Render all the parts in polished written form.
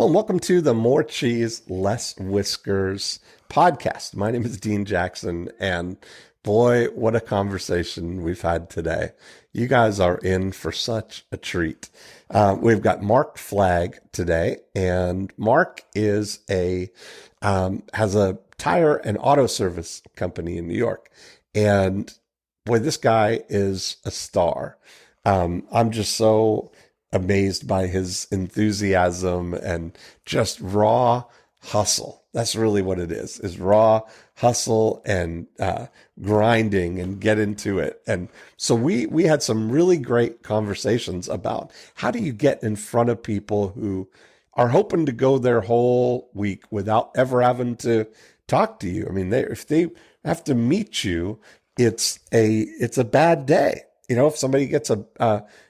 Hello and welcome to the More Cheese Less Whiskers podcast. My name is Dean Jackson, and boy, what a conversation we've had today. You guys are in for such a treat. We've got Mark Flagg today, and Mark is has a tire and auto service company in New York. And boy, this guy is a star. I'm just so amazed by his enthusiasm and just raw hustle. That's really what it is raw hustle and grinding and get into it. And so we had some really great conversations about how do you get in front of people who are hoping to go their whole week without ever having to talk to you. I mean, if they have to meet you, it's a bad day. You know, if somebody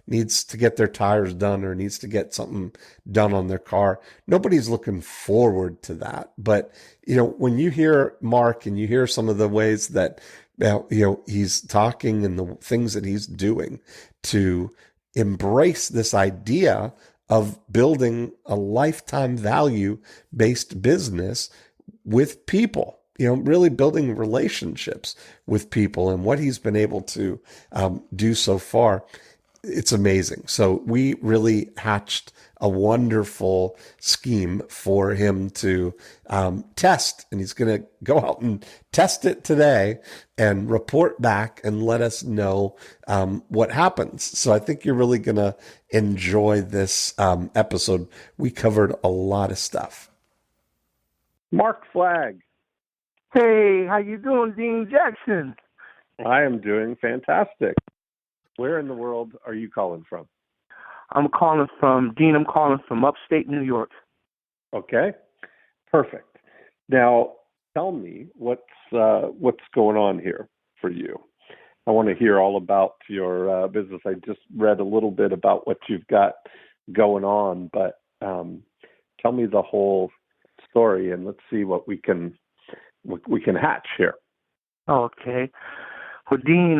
needs to get their tires done or needs to get something done on their car, nobody's looking forward to that. But, you know, when you hear Mark and you hear some of the ways that, he's talking and the things that he's doing to embrace this idea of building a lifetime value-based business with people, really building relationships with people and what he's been able to do so far. It's amazing. So we really hatched a wonderful scheme for him to test, and he's going to go out and test it today and report back and let us know what happens. So I think you're really going to enjoy this episode. We covered a lot of stuff. Mark Flagg. Hey, how you doing, Dean Jackson? I am doing fantastic. Where in the world are you calling from? I'm calling from upstate New York. Okay, perfect. Now, tell me what's going on here for you. I want to hear all about your business. I just read a little bit about what you've got going on, but tell me the whole story, and let's see what we can hatch here. Okay. Well, Dean,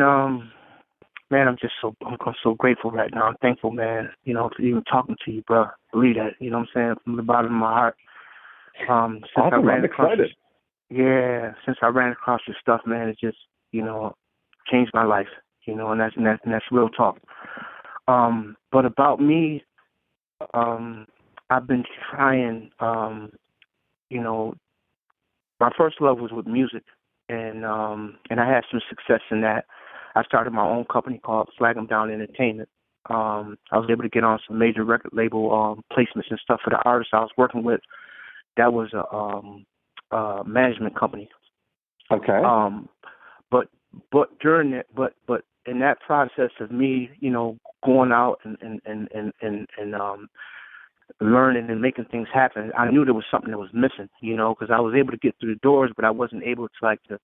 man, I'm so grateful right now. I'm thankful, man, for even talking to you, bro. Believe that, you know what I'm saying, from the bottom of my heart. Awesome. I'm excited. Since I ran across your stuff, man, it just, changed my life, and that's real talk. But about me, I've been trying, my first love was with music, and I had some success in that. I started my own company called Flag 'em Down Entertainment. I was able to get on some major record label placements and stuff for the artists I was working with. That was a management company. Okay. But during it, but in that process of me, going out and learning and making things happen, I knew there was something that was missing, because I was able to get through the doors, but I wasn't able to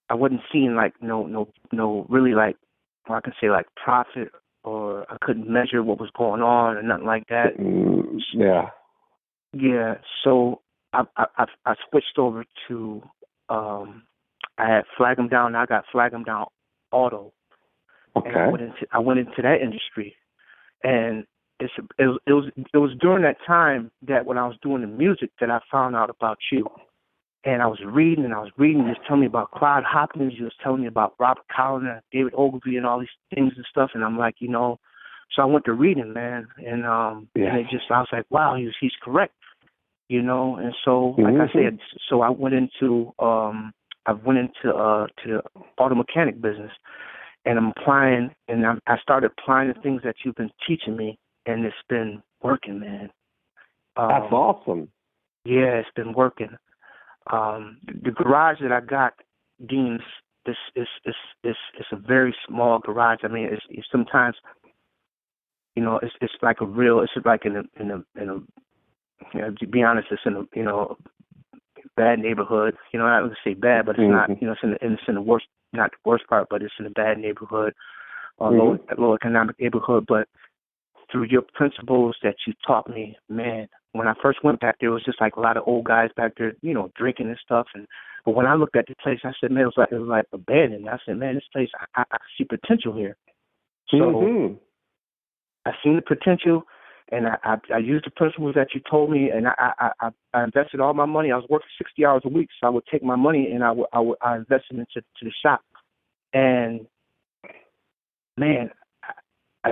I wasn't seeing no really I can say profit, or I couldn't measure what was going on or nothing like that. Yeah. Yeah. So I switched over to I had Flag 'em Down. I got Flag 'em Down Auto. Okay. And I went into that industry, and it was during that time that when I was doing the music that I found out about you. And I was reading, just telling me about Clyde Hopkins, you was telling me about Robert Collins, David Ogilvy, and all these things and stuff. And I'm like, so I went to reading, man, and and it just, I was like, wow, he's correct, And so, like I said, so I went into to the auto mechanic business, and I'm applying, and I started applying the things that you've been teaching me, and it's been working, man. That's awesome. Yeah, it's been working. The garage that I got, Dean's, is a very small garage. I mean, it's sometimes, it's like a real. It's like in a to be honest, it's in a bad neighborhood. I don't want to say bad, but it's not. It's in the worst, not the worst part, but it's in a bad neighborhood, low economic neighborhood. But through your principles that you taught me, man, when I first went back there, it was just like a lot of old guys back there, drinking and stuff. But when I looked at the place, I said, man, it was like abandoned. I said, man, this place, I see potential here. So I seen the potential, And I used the principles that you told me, and I invested all my money. I was working 60 hours a week, so I would take my money and I invested into the shop. And man, I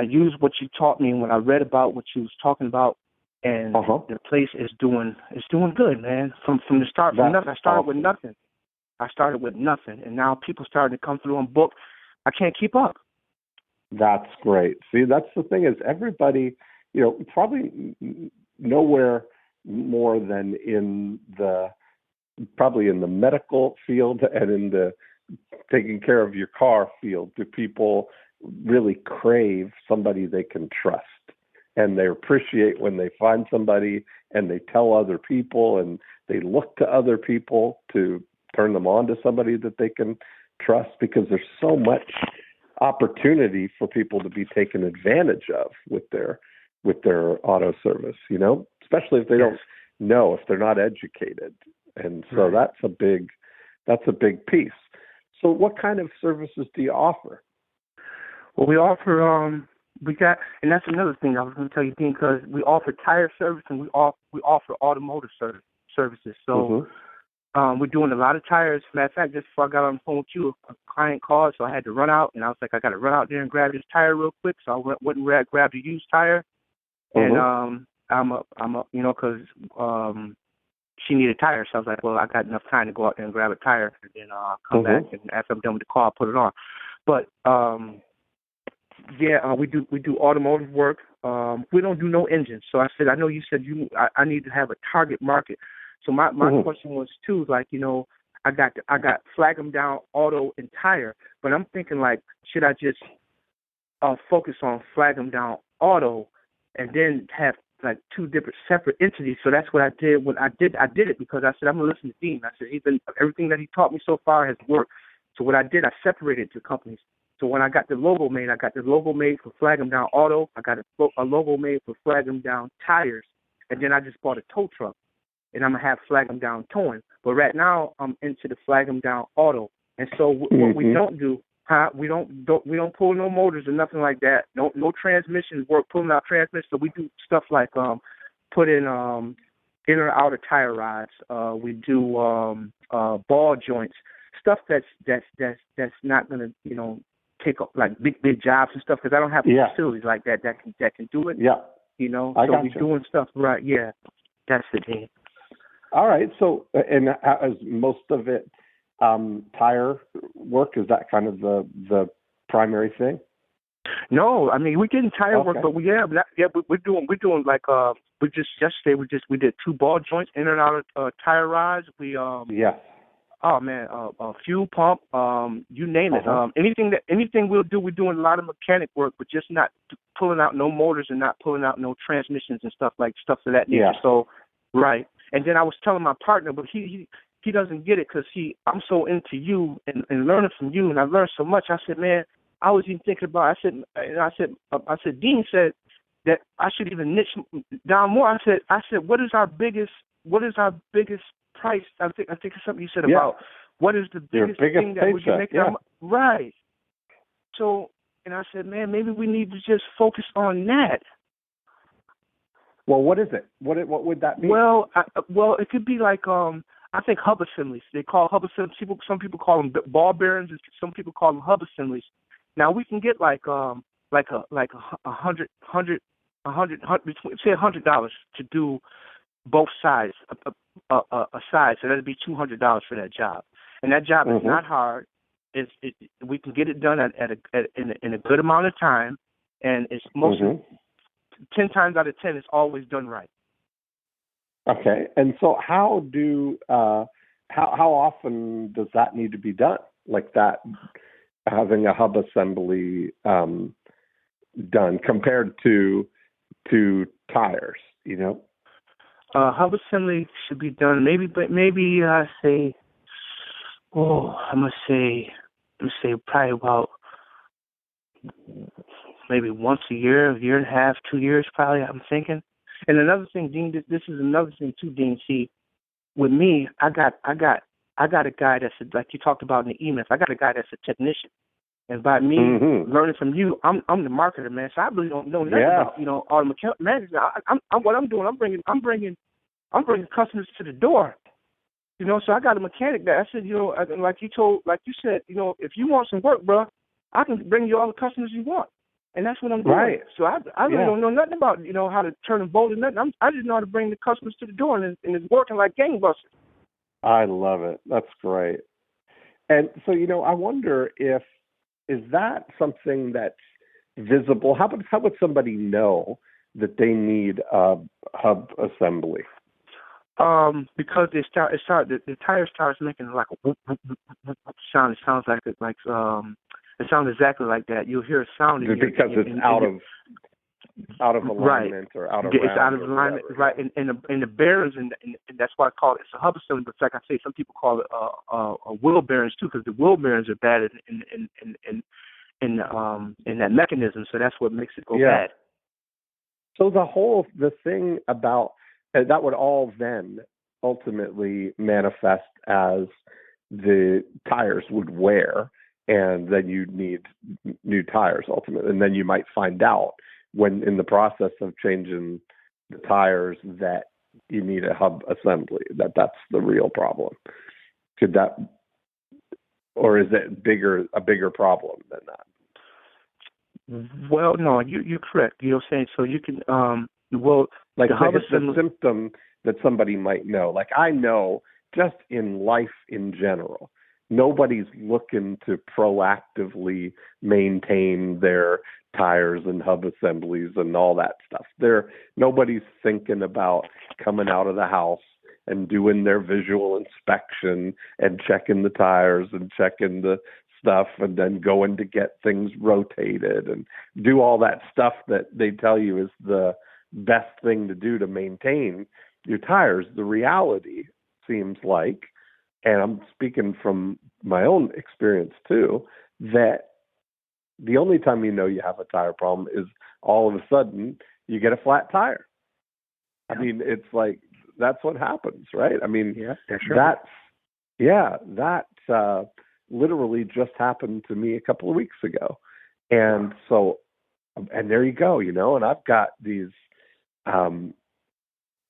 used what you taught me when I read about what you was talking about, and the place is doing good, man. From the start, from nothing. I started with nothing. And now people starting to come through and book. I can't keep up. That's great. See, that's the thing is everybody, probably nowhere more than probably in the medical field and in the taking care of your car field do people really crave somebody they can trust. And they appreciate when they find somebody and they tell other people and they look to other people to turn them on to somebody that they can trust, because there's so much opportunity for people to be taken advantage of with their auto service, especially if they don't know, if they're not educated. And so that's a big piece. So what kind of services do you offer? Well, we offer, and that's another thing I was going to tell you, Dean, because we offer tire service and we offer automotive services. So we're doing a lot of tires. Matter of fact, just before I got on the phone with you, a client called, so I had to run out, and I was like, I got to run out there and grab this tire real quick. So I went and grabbed a used tire, and I'm up, because she needed tires. So I was like, well, I got enough time to go out there and grab a tire, and then I'll come back, and after I'm done with the call, I'll put it on. But we do automotive work. We don't do no engines. So I said, I know you said I need to have a target market. So my question was too, like, I got Flag 'em Down auto and tire, but I'm thinking, like, should I just focus on Flag 'em Down auto and then have like two different separate entities? So that's what I did. When I did it because I said, I'm gonna listen to Dean. I said, everything that he taught me so far has worked. So what I did, I separated the companies. So when I got the logo made, I got the logo made for Flag 'em Down auto. I got a logo made for Flag 'em Down tires, and then I just bought a tow truck, and I'm gonna have Flag 'em Down towing. But right now I'm into the Flag 'em Down auto. And so what we don't do, we don't pull no motors or nothing like that. No transmissions work, pulling out transmissions. So we do stuff like put in inner or outer tire rods. We do ball joints, stuff that's not gonna take up like big jobs and stuff, because I don't have facilities like that can do it. Yeah. So we're doing stuff right. Yeah, that's the thing. All right. So, and as most of it tire work, is that kind of the primary thing? No, I mean, we're getting tire work, but we're doing like we did 2 ball joints, in and out of tire rods. We fuel pump, you name it. Anything we'll do, we're doing a lot of mechanic work, but just not pulling out no motors and not pulling out no transmissions and stuff of that nature. So, right. And then I was telling my partner, but he doesn't get it because I'm so into you and learning from you, and I learned so much. I said, man, I was even thinking about. I said, Dean said that I should even niche down more. I said, what is our biggest price? I think it's something you said about what is the biggest thing that we can make. Right. So, and I said, man, maybe we need to just focus on that. Well, what is it? What would that be? Well, it could be like I think hub assemblies. They call hub assemblies. Some people call them ball bearings, and some people call them hub assemblies. Now we can get like $100 to do both sides, a side. So that'd be $200 for that job, and that job is not hard. We can get it done in a good amount of time, and it's mostly 10 times out of 10, it's always done right. Okay, and so how often does that need to be done? Like that, having a hub assembly done compared to tires, Hub assembly should be done maybe I'm gonna say probably about maybe once a year and a half, 2 years probably, I'm thinking. And another thing, Dean, this is another thing too, Dean. See, with me, I got a guy that's like you talked about in the emails. I got a guy that's a technician, And by me Mm-hmm. learning from you, I'm the marketer, man. So I really don't know nothing Yeah. about all the management. What I'm doing. I'm bringing customers to the door. So I got a mechanic that I said, like you said, if you want some work, bro, I can bring you all the customers you want, and that's what I'm doing. Right. So I really don't know nothing about how to turn a bolt or nothing. I just know how to bring the customers to the door, and it's working like gangbusters. I love it. That's great. And so, I wonder is that something that's visible? How would somebody know that they need a hub assembly? Because the tire starts making like a whoop, whoop, whoop, whoop sound. It sounds like it sounds exactly like that. You'll hear a sound because it's out of alignment, right. or out of it's out of alignment, right? And the bearings, and that's why I call it. It's a hub assembly, but like I say, some people call it wheel bearings too, because the wheel bearings are bad in that mechanism. So that's what makes it go bad. So the thing about that would all then ultimately manifest as the tires would wear, and then you'd need new tires ultimately, and then you might find out when in the process of changing the tires that you need a hub assembly, that's the real problem. Could that, or is it a bigger problem than that? Well, no, you're correct. You know what I'm saying? So you can, like the hub the symptom that somebody might know. Like I know just in life in general, nobody's looking to proactively maintain their tires and hub assemblies and all that stuff. Nobody's thinking about coming out of the house and doing their visual inspection and checking the tires and checking the stuff and then going to get things rotated and do all that stuff that they tell you is the best thing to do to maintain your tires. The reality seems like, and I'm speaking from my own experience too, that the only time you have a tire problem is all of a sudden you get a flat tire. I mean, it's like, that's what happens, right? I mean, that's literally just happened to me a couple of weeks ago. And so, and there you go, and I've got these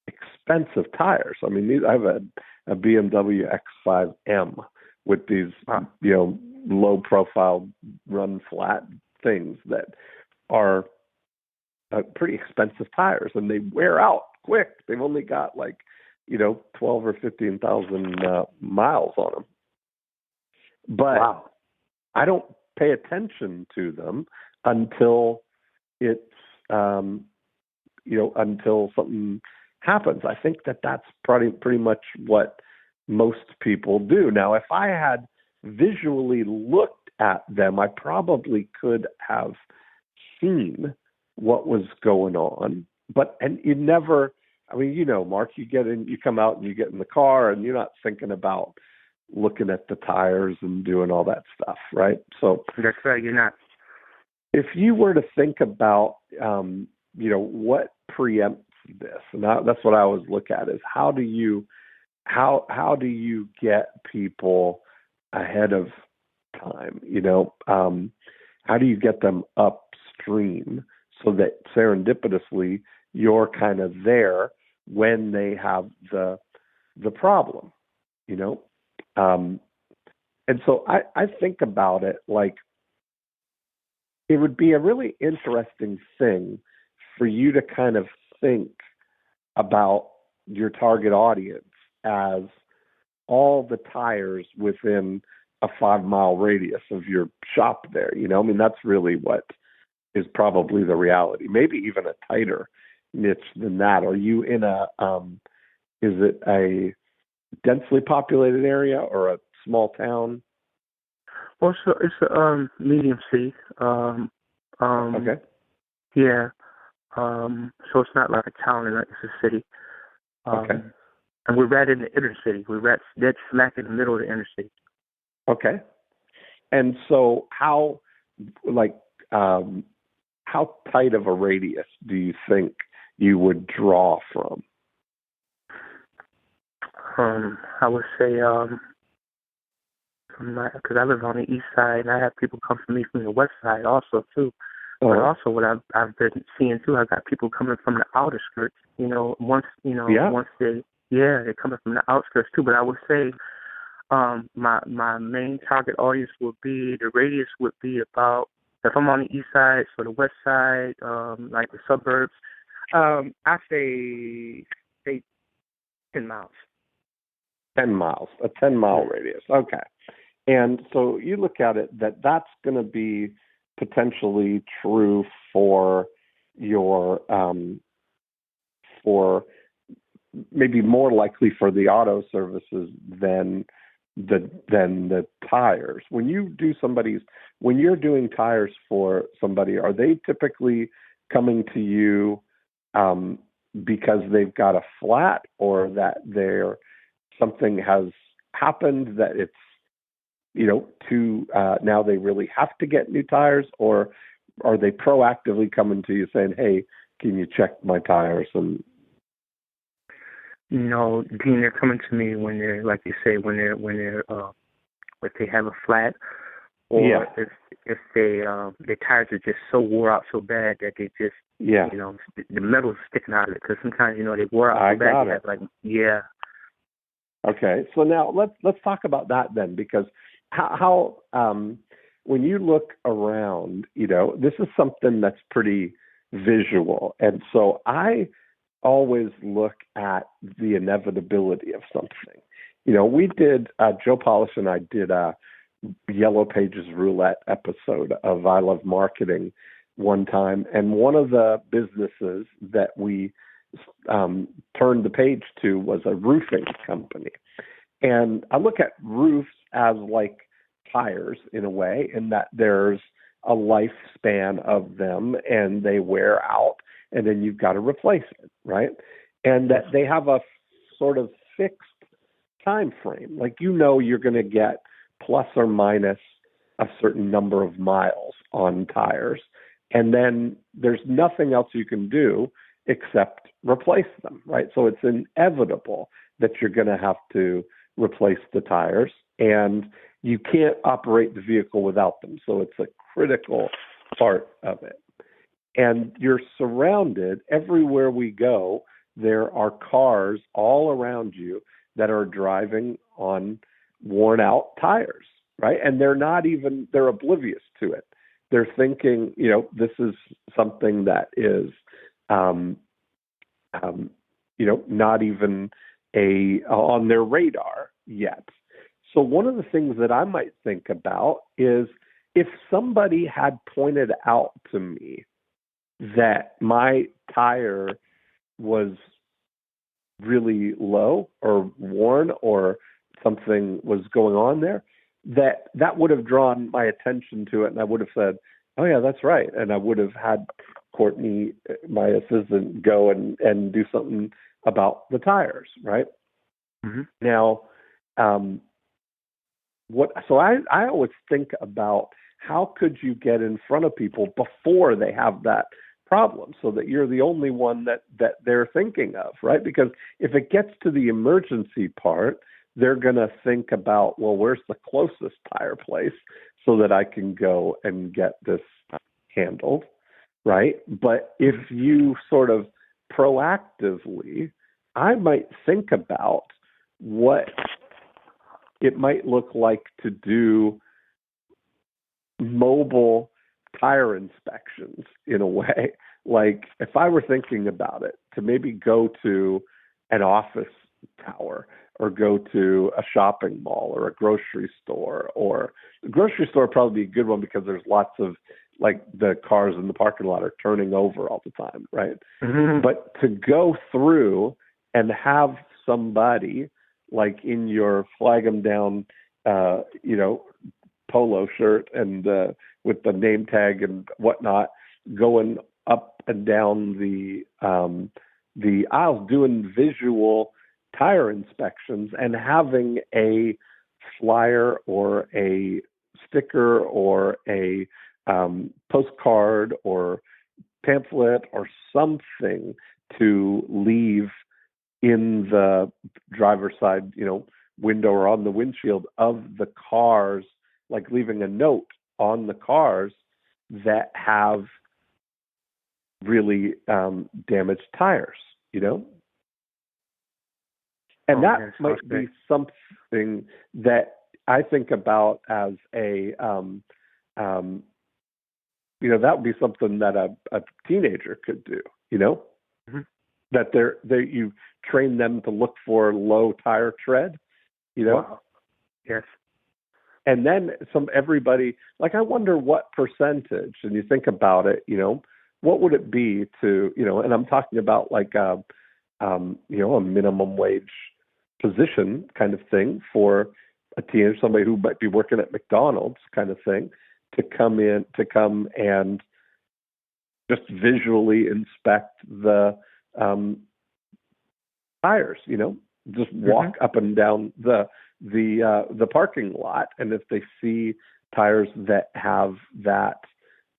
expensive tires. I mean, I have a BMW X5M with these, low profile run flat things that are pretty expensive tires, and they wear out quick. They've only got 12 or 15,000 miles on them. But I don't pay attention to them until it's, until something happens. I think that's pretty much what most people do. Now, if I had visually looked at them, I probably could have seen what was going on. And you never, Mark, you come out and you get in the car and you're not thinking about looking at the tires and doing all that stuff, right? So that's right, you're not. If you were to think about, what preempts this, and that's what I always look at, is how do you get people ahead of time? How do you get them upstream so that serendipitously you're kind of there when they have the problem, and so I think about it like it would be a really interesting thing for you to kind of think about your target audience as all the tires within a 5-mile radius of your shop there. That's really what is probably the reality. Maybe even a tighter niche than that. Are you in is it a densely populated area or a small town? Well, it's a medium city. Okay. Yeah. So it's not like a town, it's a city. Okay. And we're right in the inner city. We're right dead smack in the middle of the inner city. Okay. And so how tight of a radius do you think you would draw from? I would say because I live on the east side, and I have people come from me from the west side also too. But also, what I've been seeing too, I got people coming from the outer skirts. Once they're coming from the outskirts too. But I would say, my main target audience would be, the radius would be about, if I'm on the east side, so the west side, like the suburbs, I say 10 miles. 10 miles, a 10-mile radius. Okay. And so you look at it that's going to be potentially true for your, for maybe more likely for the auto services than the tires. When you're doing tires for somebody, are they typically coming to you because they've got a flat, or that something has happened that it's, now they really have to get new tires, or are they proactively coming to you saying, hey, can you check my tires? And Dean, they're coming to me when they're, like you say, when if they have a flat, or if their tires are just so wore out so bad that they just, the metal's sticking out of it, because sometimes, they wore out so bad. Okay, so now let's talk about that then, because how when you look around, this is something that's pretty visual, and so I always look at the inevitability of something. We did Joe Polish and I did a Yellow Pages Roulette episode of I Love Marketing one time, and one of the businesses that we turned the page to was a roofing company. And I look at roofs as like tires in a way, in that there's a lifespan of them and they wear out, and then you've got to replace it, right? And that they have a sort of fixed time frame. Like, you're going to get plus or minus a certain number of miles on tires, and then there's nothing else you can do except replace them, right? So it's inevitable that you're going to have to replace the tires, and you can't operate the vehicle without them. So it's a critical part of it. And you're surrounded everywhere we go. There are cars all around you that are driving on worn out tires, right? And they're oblivious to it. They're thinking, this is something that is, not even on their radar yet. So one of the things that I might think about is, if somebody had pointed out to me that my tire was really low or worn, or something was going on there, that would have drawn my attention to it, and I would have said, oh yeah, that's right. And I would have had Courtney, my assistant, go and do something about the tires, right? Mm-hmm. Now, so I always think about, how could you get in front of people before they have that problem, so that you're the only one that they're thinking of, right? Because if it gets to the emergency part, they're going to think about, well, where's the closest tire place so that I can go and get this handled, right? But if you sort of proactively, I might think about what it might look like to do mobile tire inspections in a way. Like, if I were thinking about it, to maybe go to an office tower, or go to a shopping mall, or a grocery store. Or the grocery store would probably be a good one, because there's lots of, like, the cars in the parking lot are turning over all the time, right? Mm-hmm. But to go through and have somebody, like, in your flag 'em down, polo shirt and with the name tag and whatnot, going up and down the aisles, doing visual tire inspections, and having a flyer or a sticker or a postcard or pamphlet or something to leave in the driver's side, window or on the windshield of the cars, like leaving a note on the cars that have really damaged tires, you know? And that might be something that I think about as a, that would be something that a teenager could do, you know? Mm-hmm. That you train them to look for low tire tread, you know? Wow. Yes. And then everybody, like, I wonder what percentage, and you think about it, you know, what would it be to, you know, and I'm talking about like a minimum wage position kind of thing for a teenager, somebody who might be working at McDonald's kind of thing, to come and just visually inspect the tires, you know, just walk up and down the parking lot, and if they see tires that have that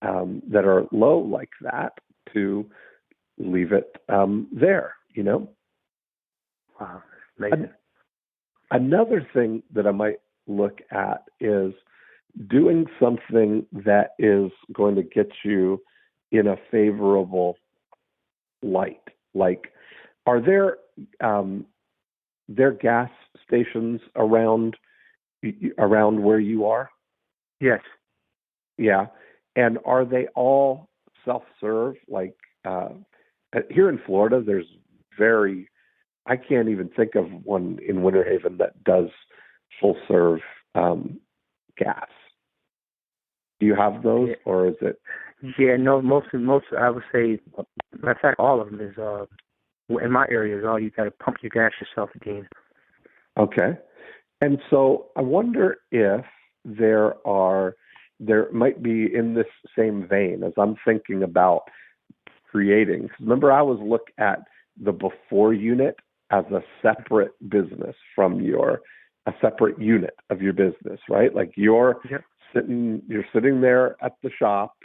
that are low like that, to leave it there, you know. Wow, amazing. Another thing that I might look at is doing something that is going to get you in a favorable light. Like, are there gas stations around where you are? Yes. Yeah. And are they all self-serve? Like here in Florida, there's I can't even think of one in Winter Haven that does full-serve gas. Do you have those, or is it? Yeah, no, most I would say, matter of fact, all of them is in my area is all you got to pump your gas yourself, Dean. Okay. And so I wonder if there might be, in this same vein, as I'm thinking about creating. Remember, I was looking at the before unit as a separate business from a separate unit of your business, right? Like you're sitting there at the shop.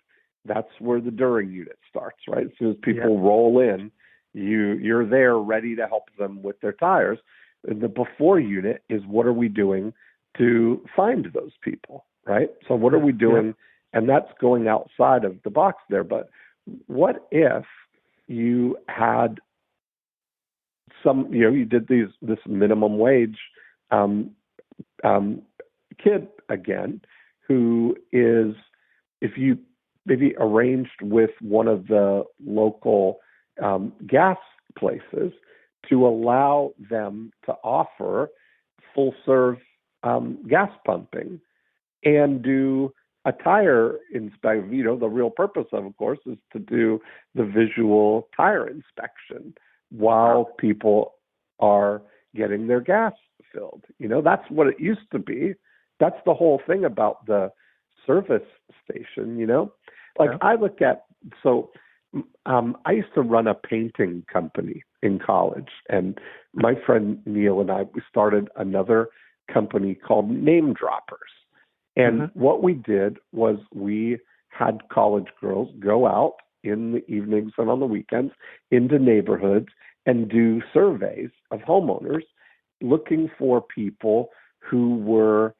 That's where the during unit starts, right? As soon as people roll in, you're there ready to help them with their tires. And the before unit is, what are we doing to find those people, right? So what are we doing? Yeah. And that's going outside of the box there. But what if you had you did this minimum wage kid again, who is, if you maybe arranged with one of the local gas places to allow them to offer full serve gas pumping and do a tire inspection. You know, the real purpose of course, is to do the visual tire inspection while people are getting their gas filled. You know, that's what it used to be. That's the whole thing about the service station, you know? Like I look at, I used to run a painting company in college, and my friend Neil and I, we started another company called Name Droppers. And what we did was we had college girls go out in the evenings and on the weekends into neighborhoods and do surveys of homeowners looking for people who were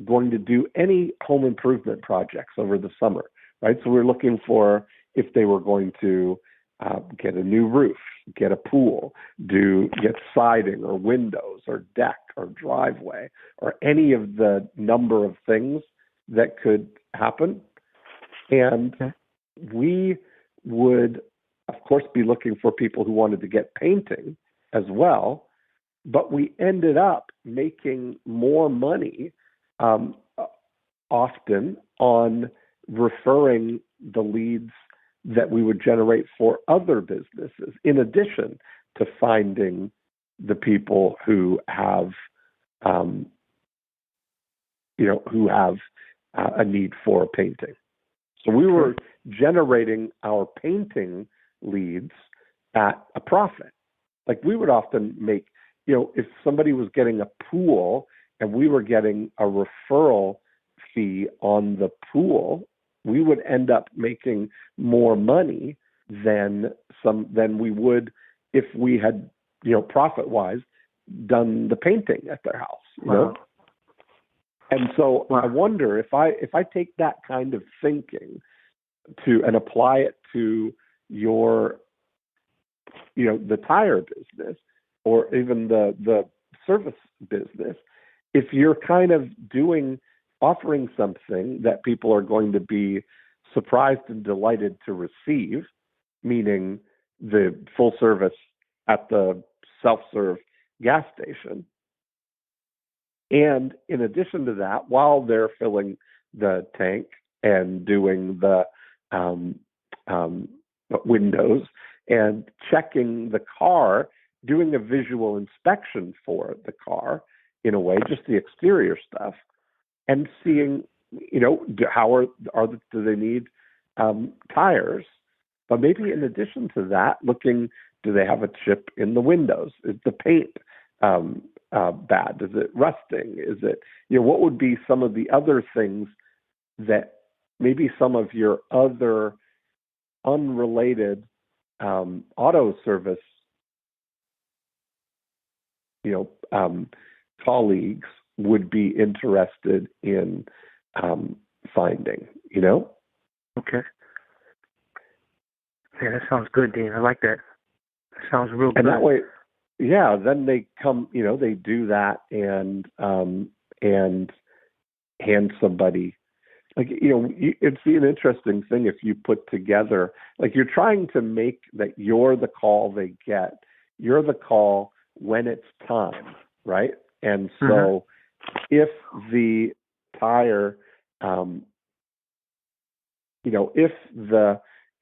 going to do any home improvement projects over the summer, right? So we're looking for if they were going to get a new roof, get a pool, get siding or windows or deck or driveway or any of the number of things that could happen. And we would, of course, be looking for people who wanted to get painting as well. But we ended up making more money often on referring the leads that we would generate for other businesses, in addition to finding the people who have, a need for painting. So we were generating our painting leads at a profit. Like we would often make, if somebody was getting a pool and we were getting a referral fee on the pool, we would end up making more money than we would if we had, profit-wise, done the painting at their house, you know? And so I wonder if I take that kind of thinking and apply it to your, the tire business or even the service business, if you're kind of offering something that people are going to be surprised and delighted to receive, meaning the full service at the self-serve gas station. And in addition to that, while they're filling the tank and doing the windows and checking the car, doing a visual inspection for the car in a way, just the exterior stuff, and seeing, do they need tires? But maybe in addition to that, looking, do they have a chip in the windows? Is the paint bad? Is it rusting? Is it, what would be some of the other things that maybe some of your other unrelated auto service, colleagues would be interested in finding, Okay. Yeah, that sounds good, Dean. I like that. That sounds real good. And that way, yeah, then they come, they do that and hand somebody, it'd be an interesting thing if you put together, you're trying to make that you're the call they get. You're the call when it's time, right? And so if the tire,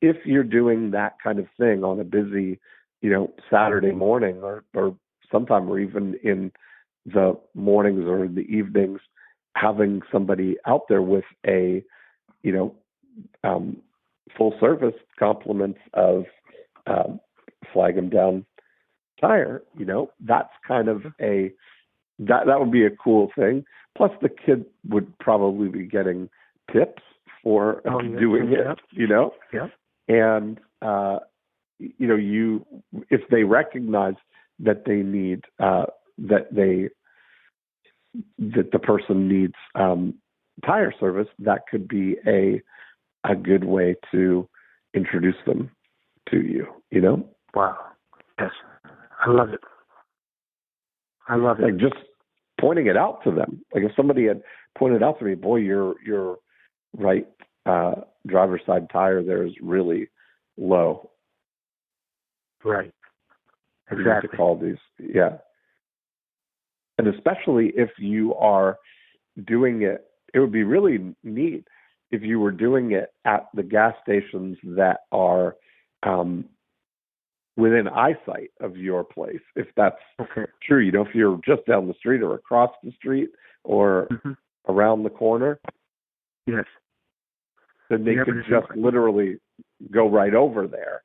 if you're doing that kind of thing on a busy, Saturday morning or sometime or even in the mornings or in the evenings, having somebody out there with a, full service compliments of Flag 'em down tire, that's kind of that would be a cool thing. Plus the kid would probably be getting tips for doing it, Yeah. And, if they recognize that they need, that the person needs tire service, that could be a good way to introduce them to you, Wow. Yes. I love it. Just pointing it out to them. If somebody had pointed out to me, boy, your right driver's side tire there is really low. Right. You Exactly. need to call these, yeah. And especially if you are doing it, it would be really neat if you were doing it at the gas stations that are within eyesight of your place, if that's true. If you're just down the street or across the street or around the corner, yes, then they could just literally go right over there.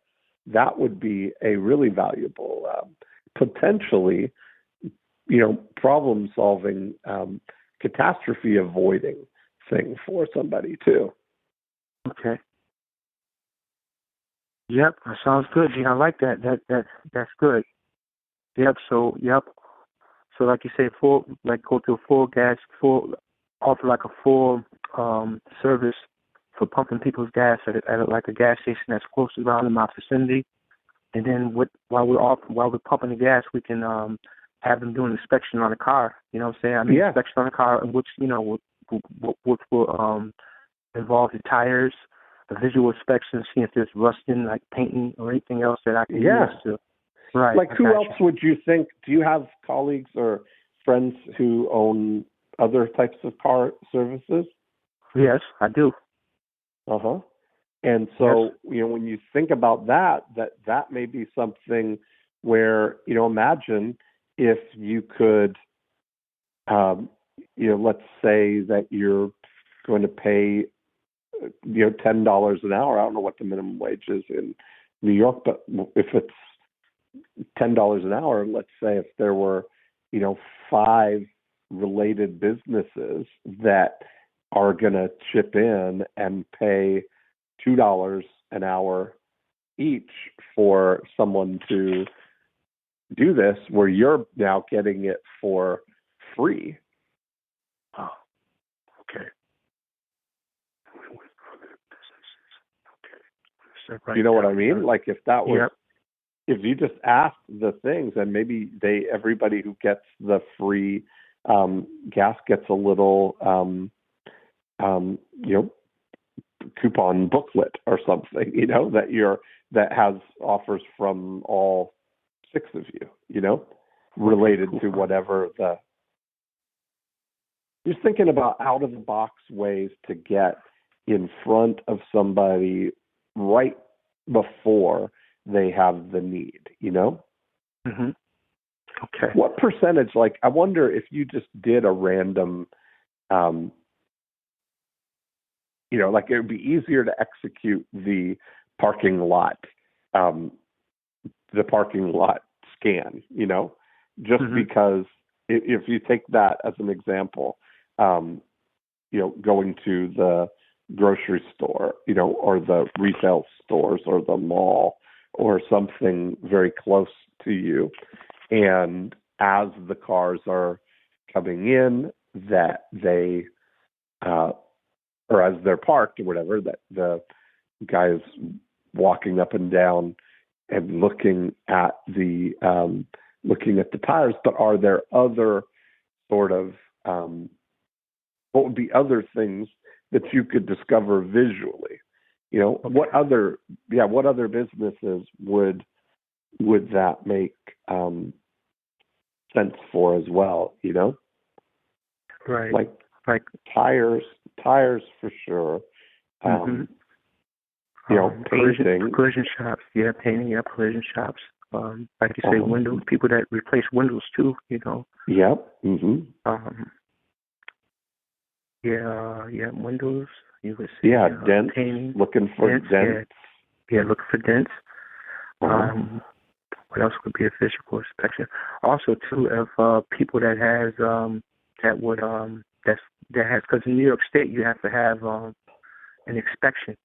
That would be a really valuable, potentially, problem-solving, catastrophe-avoiding thing for somebody too. Okay. Yep, that sounds good, Gene. I like that. That's good. Yep. So like you say, go to offer like a full service for pumping people's gas at like a gas station that's close around in my vicinity. And then while we're pumping the gas, we can have them do an inspection on the car. You know what I'm saying? Inspection on the car, which which will involve the tires, a visual inspection, see if there's rusting, like painting or anything else that I can use to. Right. Like who else would you think? Do you have colleagues or friends who own other types of car services? Yes, I do. And so, when you think about that may be something where, imagine if you could, let's say that you're going to pay, $10 an hour. I don't know what the minimum wage is in New York, but if it's $10 an hour, let's say if there were, 5 related businesses that are going to chip in and pay $2 an hour each for someone to do this, where you're now getting it for free. Oh, okay. Okay. You know what I mean? Like if that was, yep. if you just asked the things, and maybe everybody who gets the free gas gets a little, coupon booklet or something, that has offers from all 6 of you, related to whatever just thinking about out of the box ways to get in front of somebody right before they have the need, Mm-hmm. Okay. What percentage, like, I wonder if you just did a random, like it would be easier to execute the parking lot scan, just Mm-hmm. because if you take that as an example, going to the grocery store, or the retail stores or the mall or something very close to you. And as the cars are coming in, that they, or as they're parked or whatever, that the guy is walking up and down and looking at the tires. But are there other sort of, what would be other things that you could discover visually? What other businesses would that make sense for as well? Right. Like tires for sure. Mm-hmm. Painting, collision shops. Yeah, painting. Yeah, collision shops. Like you say, windows. People that replace windows too. Yep. Mm-hmm. Windows. You would see. Dents. Painting. Looking for dents. Yeah, looking for dents. What else could be a physical inspection? Also, too, if people that has because in New York State you have to have an inspection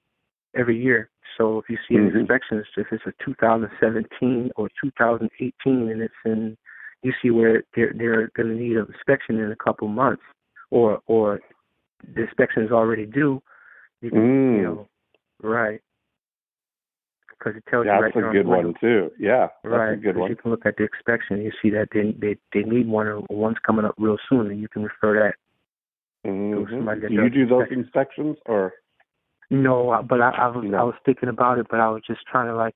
every year. So if you see an inspection, if it's a 2017 or 2018, and you see where they're going to need an inspection in a couple months, or the inspection is already due, you can, right. Because it tells you right there. That's a good one too. Yeah, right. That's a good one. You can look at the inspection. You see that they need one, or one's coming up real soon, and you can refer that. Do you do those inspections or? No, but I was thinking about it, but I was just trying to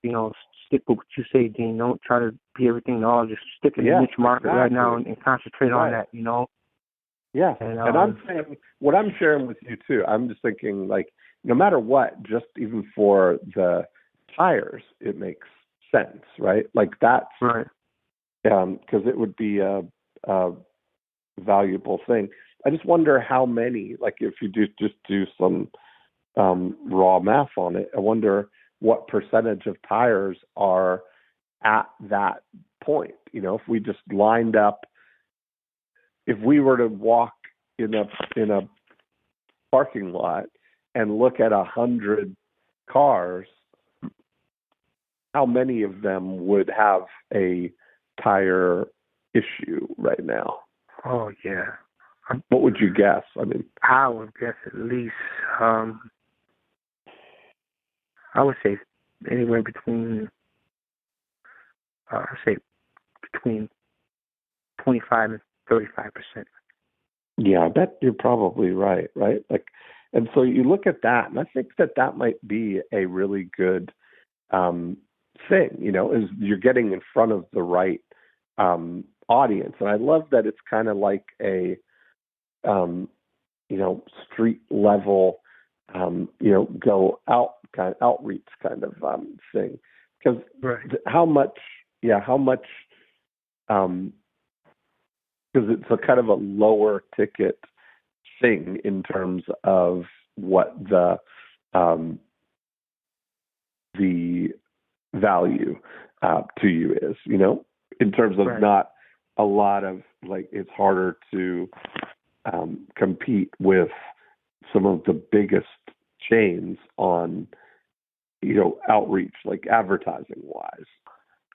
stick with what you say, Dean. Don't try to be everything all. Just stick in the niche market right now and concentrate on that. Yeah, and I'm saying what I'm sharing with you too. I'm just thinking, like, no matter what, just even for the tires, it makes sense, right? Like that's right. Because it would be a valuable thing. I just wonder how many, like, if you do some raw math on it, I wonder what percentage of tires are at that point. If we just lined up, if we were to walk in a parking lot and look at 100 cars, how many of them would have a tire issue right now? Oh yeah. What would you guess? I mean, I would guess at least, I would say anywhere between, between 25 and 35%. Yeah, I bet you're probably right? Like, and so you look at that, and I think that might be a really good thing, is you're getting in front of the right audience. And I love that it's kind of like a, street level, go out kind of outreach kind of thing. Because how much, because it's a kind of a lower ticket thing in terms of what the value to you is, in terms of not a lot of, like, it's harder to compete with some of the biggest chains on, outreach, like advertising wise.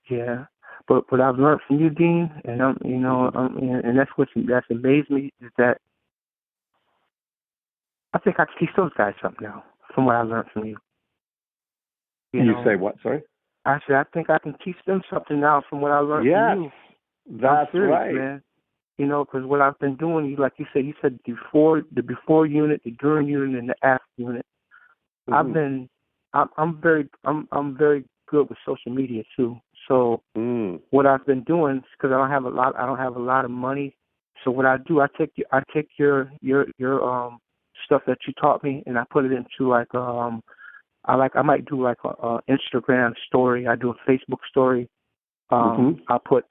Yeah. But what I've learned from you, Dean, and and that's amazed me is that I think I can teach those guys something now from what I learned from you. You say what? Sorry. I said I think I can teach them something now from what I learned from you. That's serious, right, man. Because what I've been doing, like you said the before unit, the during unit, and the after unit. I'm very good with social media too. So what I've been doing, because I don't have a lot of money. So what I do, I take your stuff that you taught me, and I put it into I might do like a Instagram story. I do a Facebook story. I put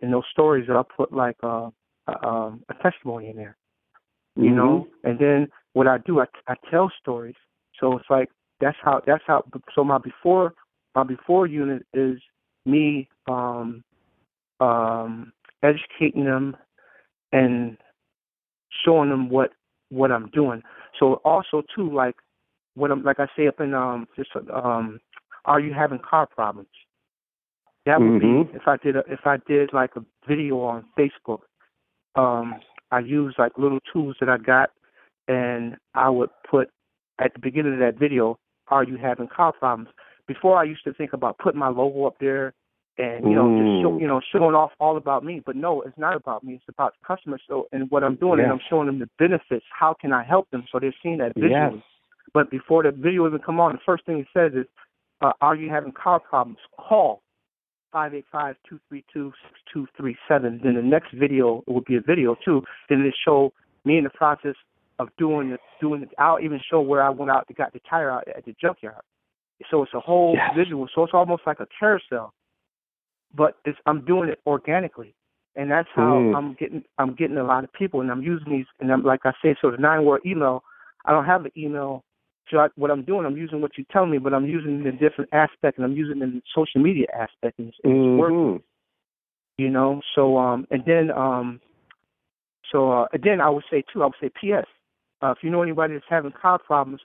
in those stories. I'll put like a testimony in there, you know. And then what I do, I tell stories. So it's like that's how. So my before unit is me educating them and showing them what I'm doing. So also too, like what I'm, like I say up in are you having car problems? That would be if I did like a video on Facebook. I use like little tools that I got, and I would put at the beginning of that video, are you having car problems? Before I used to think about putting my logo up there and just showing off all about me, but no, it's not about me. It's about the customer. So, and what I'm doing is I'm showing them the benefits. How can I help them? So they're seeing that visually. Yes. But before the video even come on, the first thing it says is, are you having car problems? Call 585-232-6237. Then the next video, it would be a video too. Then it show me in the process of doing it. I'll even show where I went out to got the tire out at the junkyard. So it's a whole visual. So it's almost like a carousel, but I'm doing it organically, and that's how I'm getting a lot of people. And I'm using these. And I'm like I said, so the 9-word email. I don't have the email. So what I'm doing, I'm using what you tell me, but I'm using it in different aspects, and I'm using it in the social media aspect, and it's working. So and then I would say too. I would say, P.S. If you know anybody that's having car problems,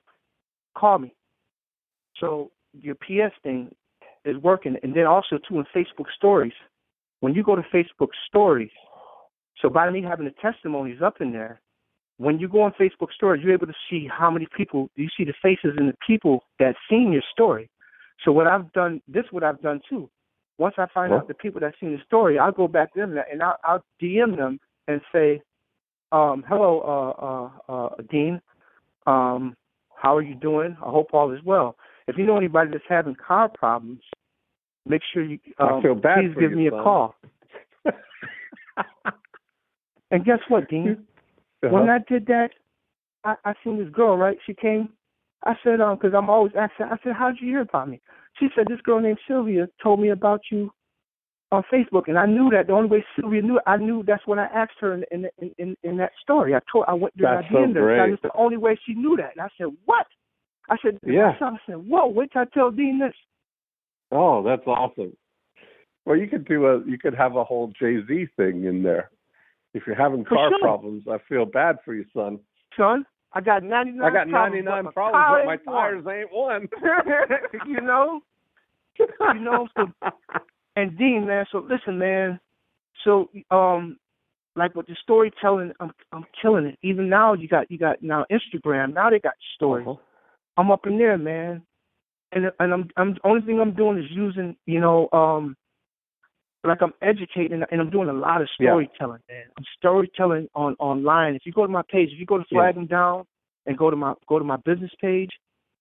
call me. So your PS thing is working, and then also too in Facebook stories. When you go to Facebook stories, so by me having the testimonies up in there. When you go on Facebook stories, you're able to see how many people, you see the faces and the people that seen your story. So what I've done, what I've done too. Once I find out the people that seen the story, I'll go back to them and I'll DM them and say, hello, Dean, how are you doing? I hope all is well. If you know anybody that's having car problems, make sure you please give me a call. And guess what, Dean? When I did that, I seen this girl, right? She came. I said, because I'm always asking, I said, how'd you hear about me? She said, this girl named Sylvia told me about you on Facebook. And I knew that the only way Sylvia knew it, I knew that's when I asked her in that story. I went through that again. That was the only way she knew that. And I said, what? I said, I said, whoa, wait till I tell Dean this. Oh, that's awesome. Well, you could have a whole Jay-Z thing in there. If you're having car problems, I feel bad for you, son. Son, I got 99 I got 99 problems, but my tires ain't one. So, and Dean, man, so listen, man. So, like with the storytelling, I'm killing it. Even now, you got now Instagram. Now they got stories. I'm up in there, man. And I'm only thing I'm doing is using, like I'm educating, and I'm doing a lot of storytelling, man. I'm storytelling online. If you go to my page, if you go to Flag 'em Down and go to my business page,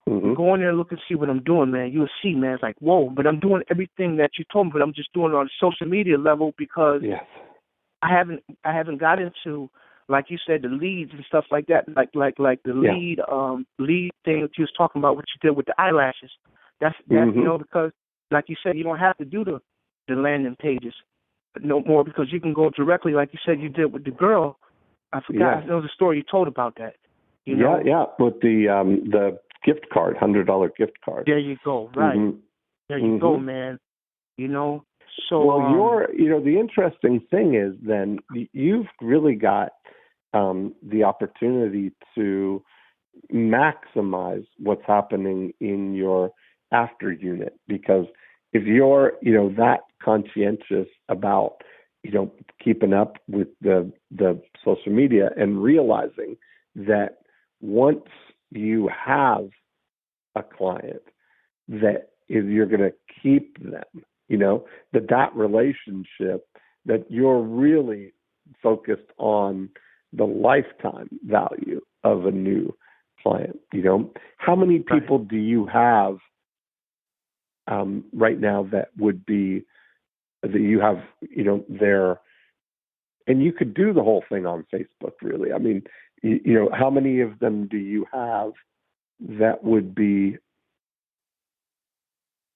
go in there and look and see what I'm doing, man. You'll see, man. It's like, whoa, but I'm doing everything that you told me, but I'm just doing it on a social media level because I haven't got into, like you said, the leads and stuff like that, like the lead thing that you was talking about, what you did with the eyelashes. That's because like you said, you don't have to do the landing pages no more because you can go directly, like you said you did with the girl. I forgot. I know the story you told about that. You know? With the gift card, $100 gift card. There you go. Right. There you go, man. So the interesting thing is then you've really got the opportunity to maximize what's happening in your after unit, because if you're that conscientious about, keeping up with the social media and realizing that once you have a client that is you're going to keep them, that relationship, that you're really focused on the lifetime value of a new client. How many people do you have right now that would be that you have, there, and you could do the whole thing on Facebook, really. I mean, how many of them do you have that would be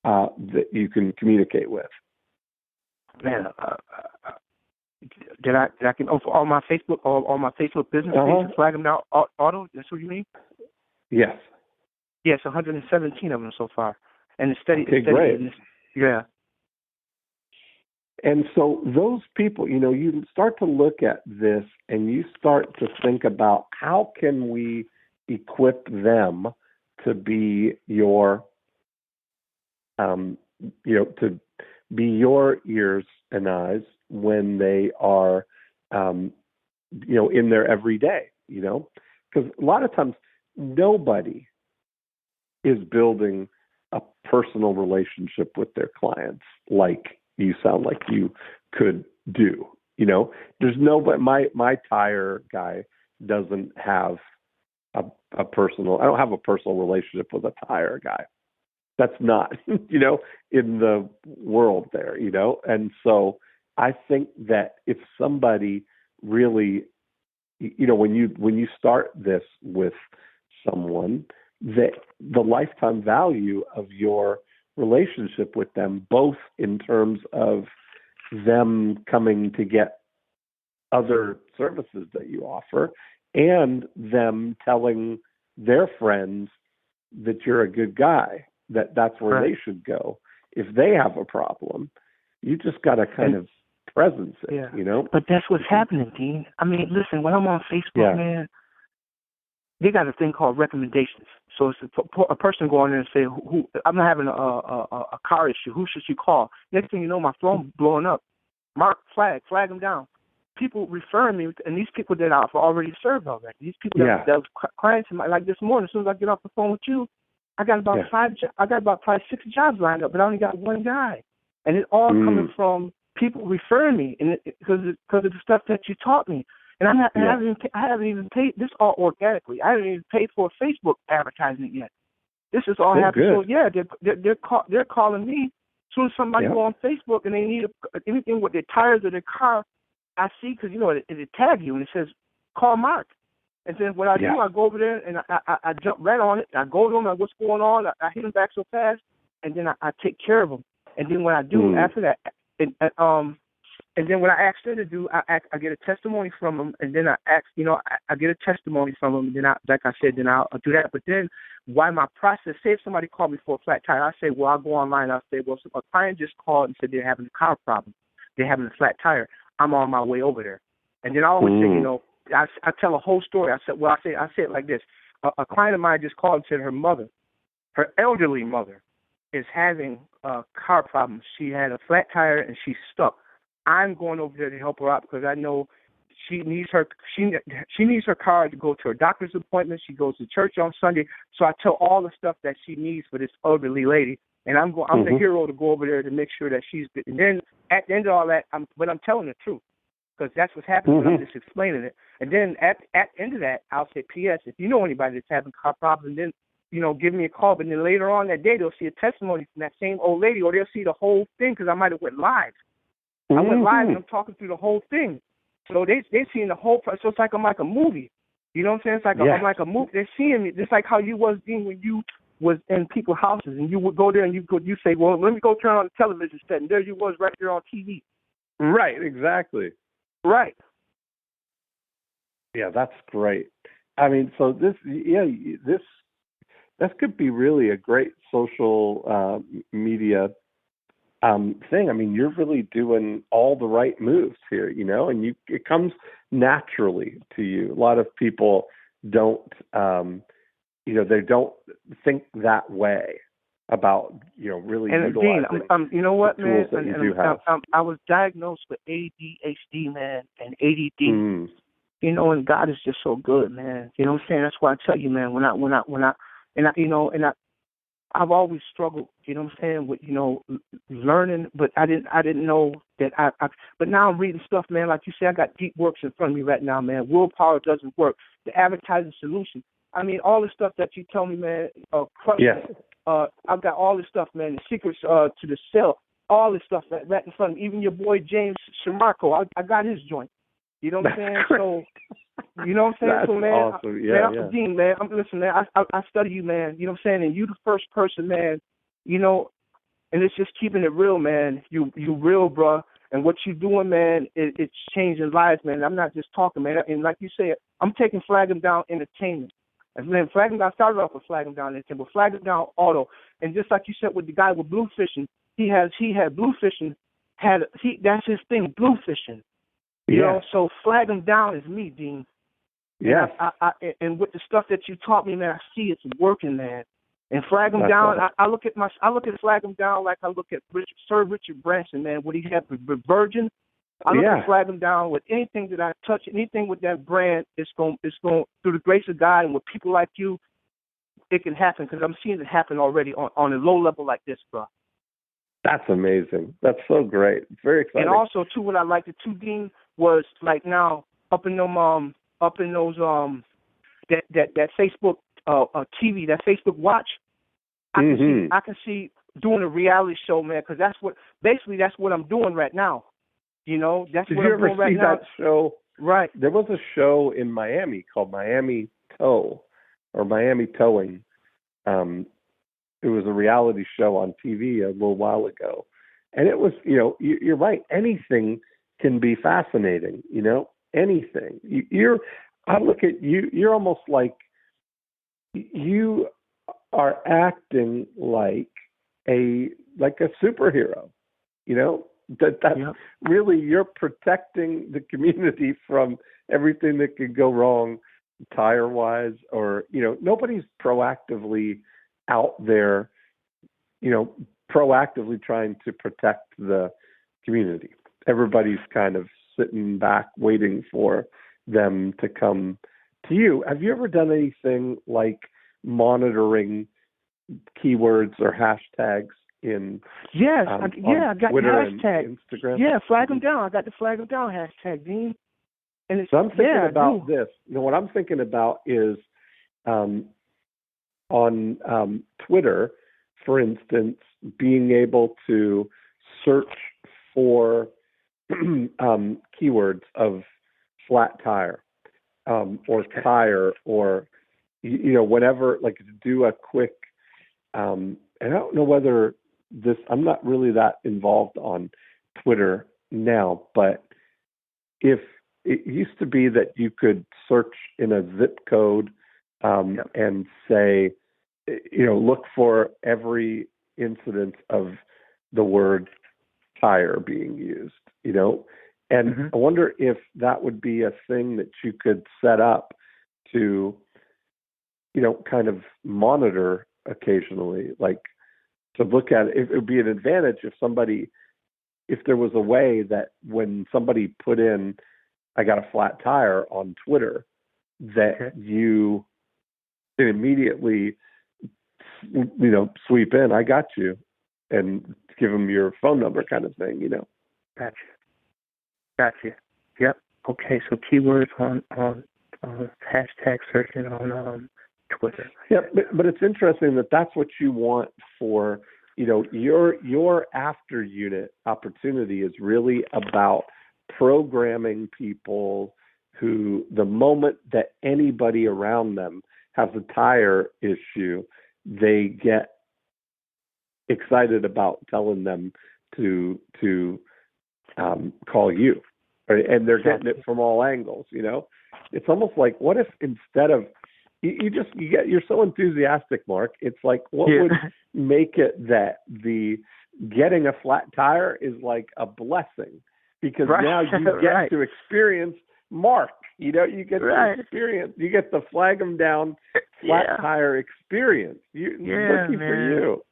that you can communicate with? Man, did I can all my Facebook business pages, flag them down auto? That's what you mean? Yes. Yes, 117 of them so far, and it's steady. Okay, great. Yeah. And so those people, you start to look at this and you start to think about how can we equip them to be your, to be your ears and eyes when they are, in their everyday, because a lot of times nobody is building a personal relationship with their clients like you sound like you could do. There's nobody. My tire guy doesn't have a personal. I don't have a personal relationship with a tire guy. That's not, in the world there, And so I think that if somebody really, when you start this with someone, that the lifetime value of your relationship with them, both in terms of them coming to get other services that you offer and them telling their friends that you're a good guy, that's where they should go. If they have a problem, you just got to kind of presence it, But that's what's happening, Dean. I mean, listen, when I'm on Facebook, man, they got a thing called recommendations. So it's a person go on there and say, "Who I'm having a car issue. Who should you call?" Next thing you know, my phone blowing up. Mark Flagg, flag them down. People referring me, and these people that I've already served already. These people that was clients, like this morning. As soon as I get off the phone with you, I got about probably 6 jobs lined up, but I only got one guy, and it all coming from people referring me, and because of the stuff that you taught me. And I haven't even paid this all organically. I haven't even paid for a Facebook advertisement yet. This is all happening. So they're calling me. As soon as somebody go on Facebook and they need anything with their tires or their car, I see because it tag you and it says call Mark. And then what I do, I go over there and I jump right on it. I go to them, what's going on? I hit them back so fast, and then I take care of them. And then what I do after that, and then what I ask them to do, I get a testimony from them, and then I get a testimony from them, and then I'll do that. But then why my process, say if somebody called me for a flat tire, I say, well, I'll go online, I'll say, well, a client just called and said they're having a car problem. They're having a flat tire. I'm on my way over there. And then I always say, I tell a whole story. I say it like this. A client of mine just called and said her elderly mother is having a car problem. She had a flat tire and she's stuck. I'm going over there to help her out because I know she needs her car to go to her doctor's appointment. She goes to church on Sunday. So I tell all the stuff that she needs for this elderly lady, and I'm the hero to go over there to make sure that she's good. And then at the end of all that, I'm telling the truth because that's what's happening. I'm just explaining it. And then at the end of that, I'll say, P.S. If you know anybody that's having car problems, then give me a call. But then later on that day, they'll see a testimony from that same old lady, or they'll see the whole thing because I might have went live. I went live and I'm talking through the whole thing. So they seen the whole process. So it's like I'm like a movie. You know what I'm saying? It's like I'm like a movie. They're seeing me just like how you was being when you was in people's houses and you would go there and you say, well, let me go turn on the television set, and there you was right there on TV. Right, exactly. Right. Yeah, that's great. I mean, so this could be really a great social media thing. I mean, you're really doing all the right moves here, and it comes naturally to you. A lot of people don't, they don't think that way. about, really And Dean, utilizing you know what, the tools man? that you do have. I was diagnosed with ADHD, man, and ADD. Mm. And God is just so good, man. You know what I'm saying? That's why I tell you, man. I've always struggled. You know what I'm saying? With learning, but I didn't know that But now I'm reading stuff, man. Like you say, I got deep works in front of me right now, man. Willpower doesn't work. The advertising solution. I mean, all the stuff that you tell me, man. Crush. Yes. I've got all this stuff, man. The secrets to the cell. All this stuff right in front of me. Even your boy James Shamarko, I got his joint. You know what I'm saying? So, you know what I'm saying? That's so, man, awesome. Yeah, Dean, man, listen, man, I study you, man. You know what I'm saying? And you the first person, man, and it's just keeping it real, man. You real, bro. And what you doing, man, it's changing lives, man. I'm not just talking, man. And like you said, I'm taking Flag 'em Down Entertainment. And then Flag 'em Down started off with Flag 'em Down Entertainment, but Flag 'em Down Auto. And just like you said with the guy with blue fishing, he had blue fishing. That's his thing, blue fishing. You know, so Flag 'em Down is me, Dean. Yeah. And with the stuff that you taught me, man, I see it's working, man. And Flag 'em Down, awesome. I look at Flag 'em Down like I look at Sir Richard Branson, man. What he had with Virgin, I look at Flag 'em Down with anything that I touch, anything with that brand. It's going through the grace of God and with people like you, it can happen because I'm seeing it happen already on a low level like this, bro. That's amazing. That's so great. Very exciting. And also too, what I liked it too, Dean, was like now up in those that Facebook TV, that Facebook Watch. I can see doing a reality show, man, because that's what I'm doing right now. That's what I'm doing right now. Did you ever see that show? Right. There was a show in Miami called Miami Tow or Miami Towing. It was a reality show on TV a little while ago, and it was, you're right. Anything can be fascinating. Anything. I look at you. You're almost like you are acting like a superhero. That's really, you're protecting the community from everything that could go wrong, tire wise, or nobody's proactively out there, proactively trying to protect the community. Everybody's kind of sitting back waiting for them to come to you. Have you ever done anything like monitoring keywords or hashtags in I got Twitter the hashtag and Instagram? Yeah, Flag 'em Down. I got the Flag 'em Down hashtag, Dean. And so I'm thinking about this. What I'm thinking about is on Twitter, for instance, being able to search for keywords of flat tire or tire or whatever, like to do a quick and I don't know whether I'm not really that involved on Twitter now, but if it used to be that you could search in a zip code and say, look for every incidence of the word tire being used, and I wonder if that would be a thing that you could set up to, kind of monitor occasionally, like to look at it. It would be an advantage if there was a way that when somebody put in, I got a flat tire on Twitter, that you can immediately, sweep in, I got you, and give them your phone number kind of thing, Gotcha. Yep. Okay, so keywords on hashtag searching on Twitter. Yeah, but it's interesting that that's what you want for, your after unit opportunity is really about programming people who, the moment that anybody around them has a tire issue, they get excited about telling them to call you, right? And they're getting it from all angles. It's almost like, what if instead of you're so enthusiastic, Mark. It's like, what would make it that the getting a flat tire is like a blessing, because now you get to experience Mark. You get to experience. You get the Flag 'em Down flat tire experience. Looking for you.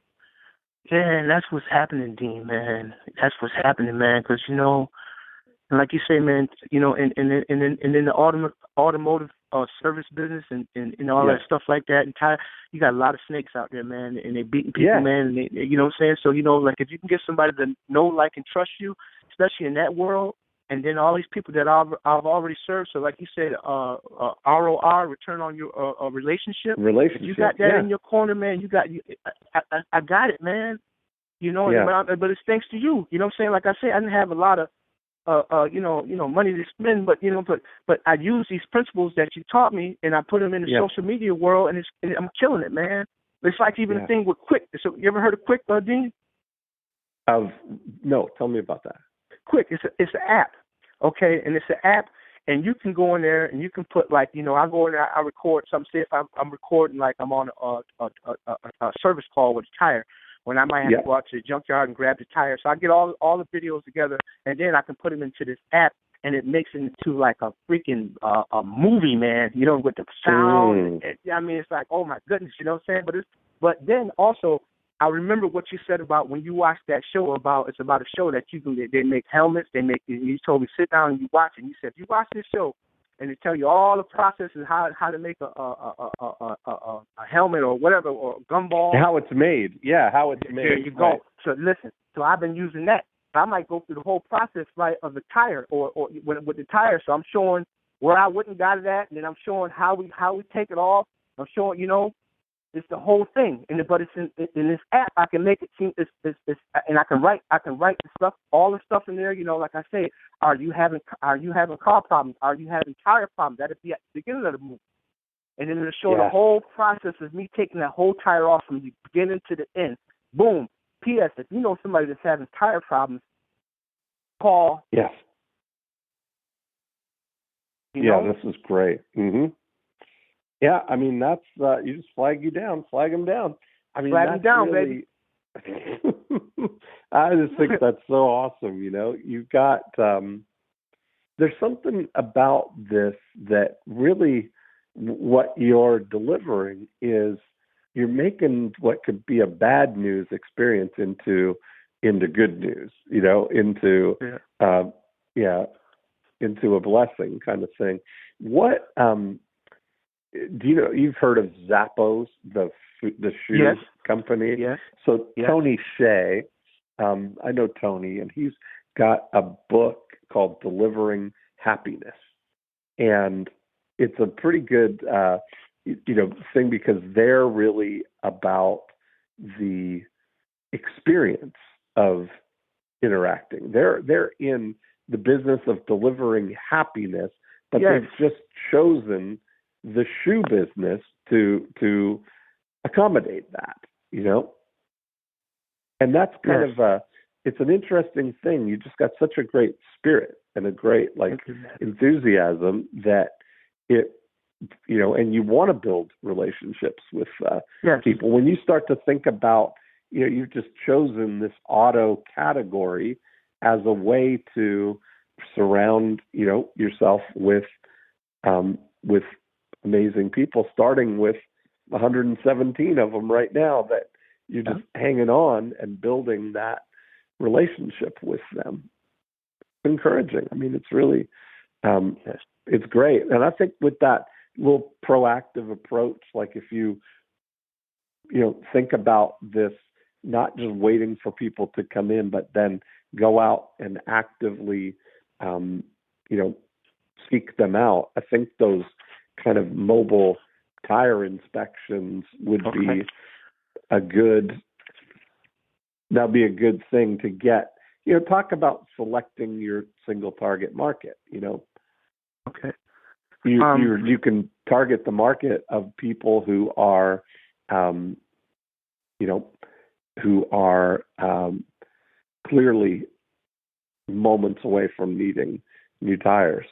Man, that's what's happening, Dean, man. That's what's happening, man, because, and like you say, man, and in the automotive service business and all that stuff like that, and you got a lot of snakes out there, man, and they beating people, man. And they, you know what I'm saying? So like if you can get somebody to know, like, and trust you, especially in that world, and then all these people that I've already served. So like you said, ROR, return on your relationship. If you got that in your corner, man, I got it, man. But it's thanks to you. You know what I'm saying? Like I said, I didn't have a lot of money to spend, but I use these principles that you taught me, and I put them in the social media world, and I'm killing it, man. It's like even the thing with Quick. So you ever heard of Quick, Dean? No, tell me about that. Quick, it's an app, okay, and it's an app, and you can go in there and you can put, like, I go in there, I record something. Say if I'm recording, like I'm on a service call with a tire, when I might have to go out to the junkyard and grab the tire. So I get all the videos together, and then I can put them into this app, and it makes it into like a freaking a movie, man. With the sound. I mean, it's like, oh my goodness, you know what I'm saying? But then also, I remember what you said about when you watched that show it's about a show that they make helmets. You told me sit down and you watch it. And you said, if you watch this show, and they tell you all the processes, how to make a helmet or whatever, or a gumball. How it's made. Yeah, how it's made. There you go. Right. So listen, I've been using that. I might go through the whole process, right, of the tire or with the tire. So I'm showing where I wouldn't got it at, and then I'm showing how we take it off. I'm showing, it's the whole thing. But it's in this app. I can make it seem it's and I can write the stuff, all the stuff in there. Like I say, are you having car problems? Are you having tire problems? That'll be at the beginning of the movie, and then it'll show the whole process of me taking that whole tire off from the beginning to the end. Boom. P.S. If you know somebody that's having tire problems, call. Yes. This is great. Mm-hmm. Yeah, I mean, that's, you just flag them down. I mean, flag them down, really, baby. I just think that's so awesome. You've got, there's something about this that really what you're delivering is you're making what could be a bad news experience into good news, into a blessing kind of thing. What, do you've heard of Zappos, the shoe company? Yes. So Tony Shea, I know Tony, and he's got a book called Delivering Happiness, and it's a pretty good thing because they're really about the experience of interacting. They're in the business of delivering happiness, but they've just chosen the shoe business to accommodate that, and that's kind of it's an interesting thing. You just got such a great spirit and a great enthusiasm that it, and you want to build relationships with people. When you start to think about, you've just chosen this auto category as a way to surround, yourself with amazing people, starting with 117 of them right now that you're just hanging on and building that relationship with them. It's encouraging. I mean, it's really, it's great. And I think with that little proactive approach, like if you think about this, not just waiting for people to come in, but then go out and actively, seek them out. I think those kind of mobile tire inspections would be that'd be a good thing to get. Talk about selecting your single target market. Okay. You can target the market of people who are, clearly moments away from needing new tires.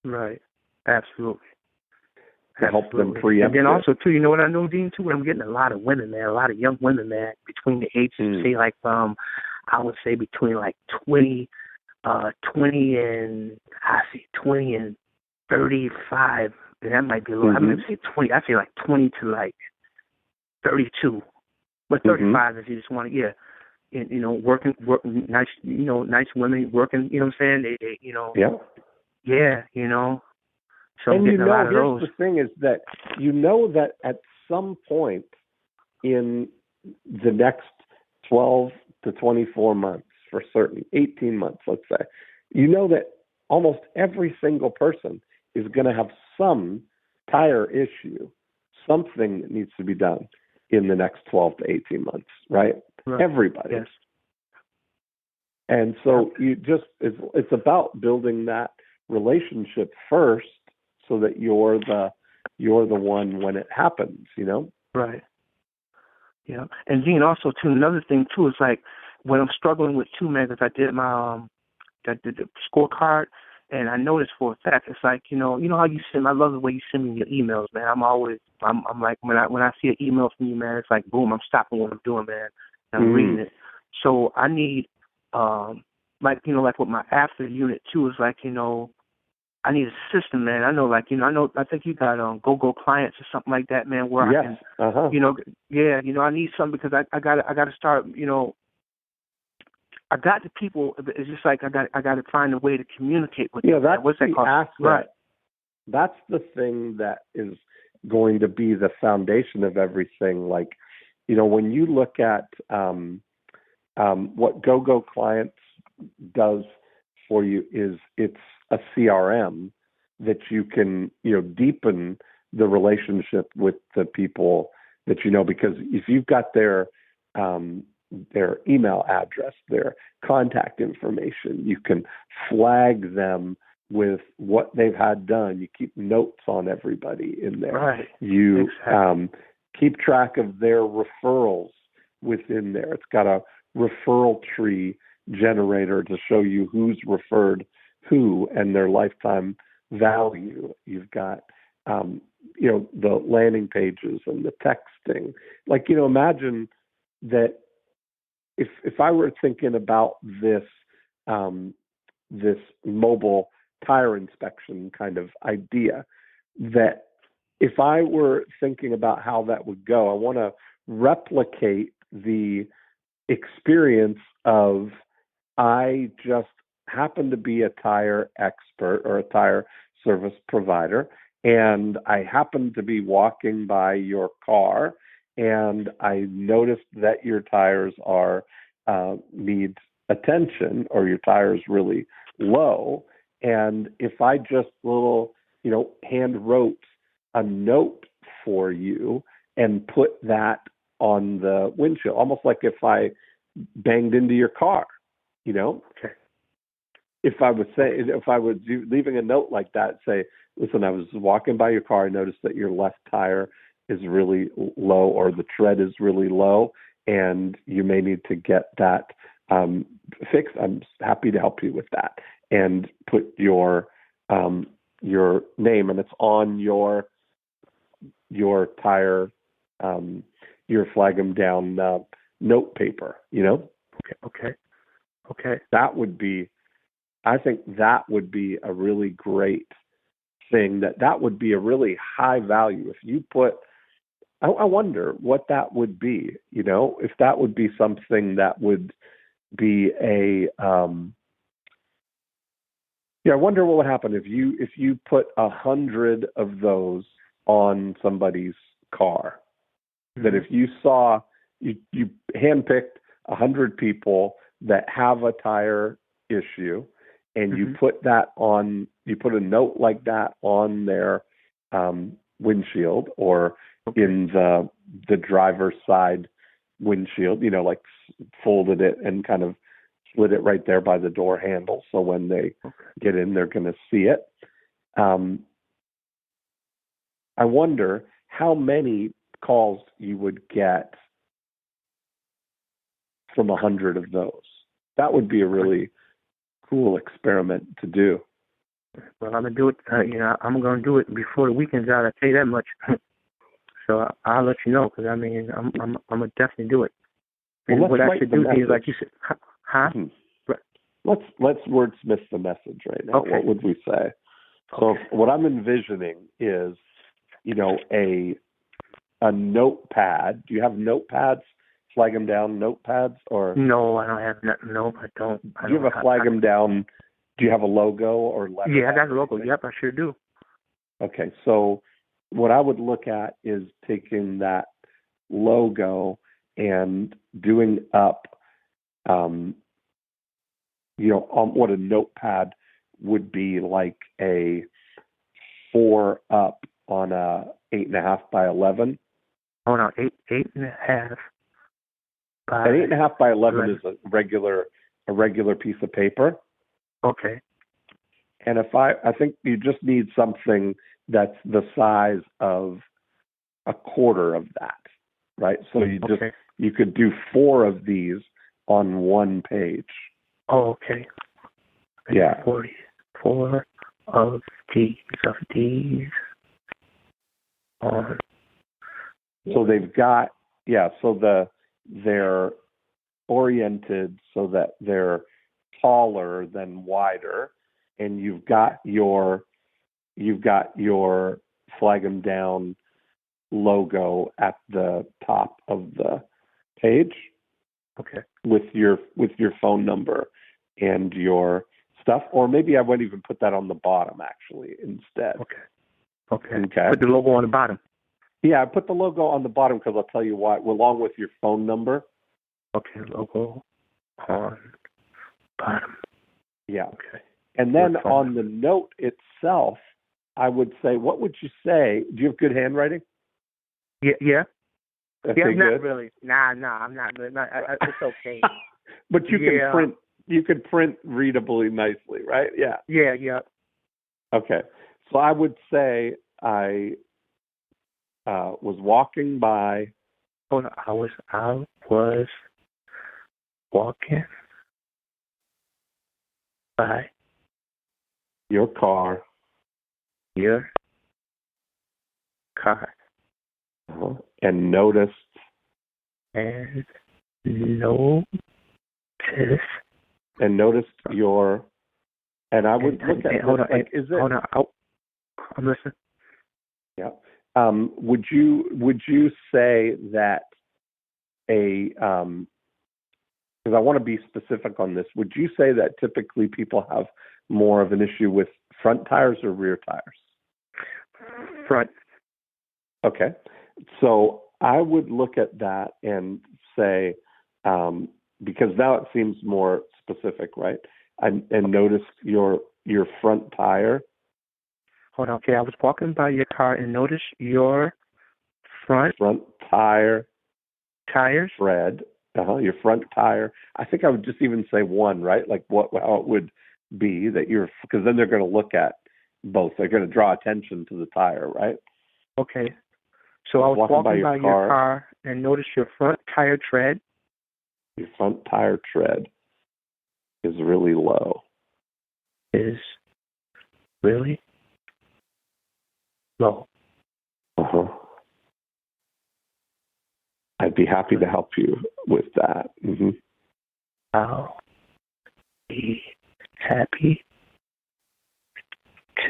Right. Absolutely. To help them preempt. And then also too, you know what I know, Dean, too? I'm getting a lot of women, man, a lot of young women, man, between the ages, say like I would say between like 20 and 35, and that might be a little. I mean, say 20. I say like 20 to like 32. But 35 if you just want to, yeah. And, work, nice, nice women working, you know what I'm saying? They Yeah. Yeah, So I'm And getting a lot of here's those. the thing is that that at some point in the next 12 to 24 months, for certain, 18 months, let's say, that almost every single person is going to have some tire issue, something that needs to be done in the next 12 to 18 months, right? Everybody. Yes. And so it's about building that relationship first so that you're the one when it happens, Right. Yeah. And Gene, also too, another thing too is like when I'm struggling with too, man, because I did my I did the scorecard, and I noticed for a fact it's like how you send. I love the way you send me your emails, man. I'm like when I see an email from you, man, it's like boom, I'm stopping what I'm doing, man, and I'm reading it. So I need like with my after unit too is like I need a system, man. I know, I think you got Go Clients or something like that, man. Where I can, I need something because I got to start, I got the people. It's just like I got to find a way to communicate with them. Yeah, that's what's that called? Asset. Right. That's the thing that is going to be the foundation of everything. Like, when you look at what Go Clients does for you is it's a CRM that you can, deepen the relationship with the people that because if you've got their email address, their contact information, you can flag them with what they've had done. You keep notes on everybody in there. Right. You exactly. Keep track of their referrals within there. It's got a referral tree generator to show you who's referred who and their lifetime value. You've got, the landing pages and the texting. Like, imagine that if I were thinking about this, this mobile tire inspection kind of idea, that if I were thinking about how that would go, I want to replicate the experience of I just happen to be a tire expert or a tire service provider, and I happen to be walking by your car, and I noticed that your tires are need attention, or your tire's really low. And if I just hand wrote a note for you and put that on the windshield, almost like if I banged into your car, Okay. If I was leaving a note like that, say, listen, I was walking by your car, I noticed that your left tire is really low, or the tread is really low, and you may need to get that fixed. I'm happy to help you with that, and put your name, and it's on your tire, your flag 'em down note paper. Okay. I think that would be a really great thing. That would be a really high value. If you put, I wonder what that would be, if that would be something that would be I wonder what would happen if you put 100 of those on somebody's car. Mm-hmm. That if you saw, you handpicked 100 people that have a tire issue, and you put a note like that on their windshield, or in the driver's side windshield, like folded it and kind of slid it right there by the door handle, so when they get in, they're going to see it. I wonder how many calls you would get from 100 of those. That would be a really cool experiment to do. Well, I'm gonna do it. I'm gonna do it before the weekend's out. I tell you that much. So I'll let you know, because I'm gonna definitely do it. And what I should do is, like you said, huh? Mm-hmm. Right. Let's wordsmith the message right now. Okay. What would we say? So what I'm envisioning is, a notepad. Do you have notepads Flag 'em down notepads, or No, I don't have no, I don't. do you have a Flag 'em down? Do you have a logo or letter? Yeah, I got the logo. Yep, I sure do. Okay, so what I would look at is taking that logo and doing up, what a notepad would be, like a 4 up on a 8.5 by 11. Oh no, 8.5 by. An 8.5 by 11 is a regular piece of paper. Okay. And I think you just need something that's the size of a quarter of that, right? So you could do 4 of these on one page. Oh, okay. Yeah. 44 of these on. So they've got, so they're oriented so that they're taller than wider, and you've got your Flag 'em down logo at the top of the page. Okay. With your phone number and your stuff, or maybe I wouldn't even put that on the bottom actually instead. Okay. Put the logo on the bottom. Yeah, I put the logo on the bottom because I'll tell you why. Along with your phone number. Okay, logo on bottom. Yeah. Okay. And then on the note itself, I would say, what would you say? Do you have good handwriting? Yeah. Okay, yeah, not good. really. Nah, I'm not good. It's okay. But you can print. You can print readably nicely, right? Yeah. Yeah. Okay. So I would say I was walking by. Hold on. I was walking by your car. And noticed. Your. And I would look at. Hold on. Is it? Hold on. I'm listening. Yeah. Would you say that because I want to be specific on this, would you say that typically people have more of an issue with front tires or rear tires? Front. Okay. So I would look at that and say, because now it seems more specific, right? And notice your front tire. Hold on. Okay, I was walking by your car and noticed your front tires. Tread. Your front tire. I think I would just even say one, right? Like how it would be that because then they're going to look at both. They're going to draw attention to the tire, right? Okay. So I was walking by your car and noticed your front tire tread. Your front tire tread is really low. Is really low. I'd be happy to help you with that. Mm-hmm. I'll be happy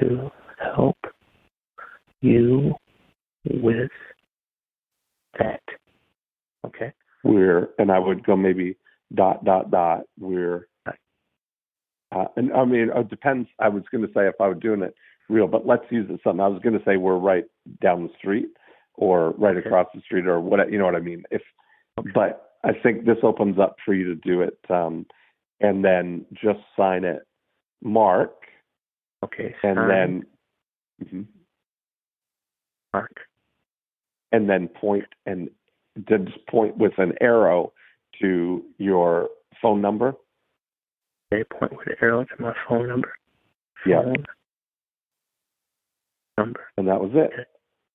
to help you with that. Okay. And I would go maybe ... We're, and I mean, it depends. I was going to say if I were doing it real, but let's use it something. I was going to say we're right down the street or right across the street or what, you know what I mean? But I think this opens up for you to do it. And then just sign it, Mark. Okay. And then, Mark. And then point with an arrow to your phone number. Okay, point with an arrow to my phone number. Number. And that was it. Okay.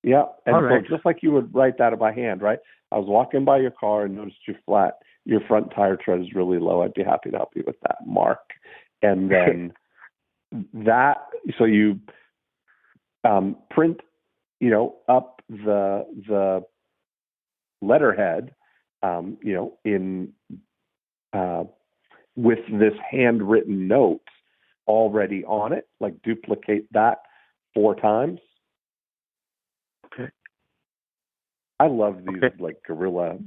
Yeah. And so just like you would write that by hand, right? I was walking by your car and noticed your front tire tread is really low. I'd be happy to help you with that, Mark. And then so you print, up the letterhead, in with this handwritten note already on it, like duplicate that 4 times. Okay. I love these like guerrilla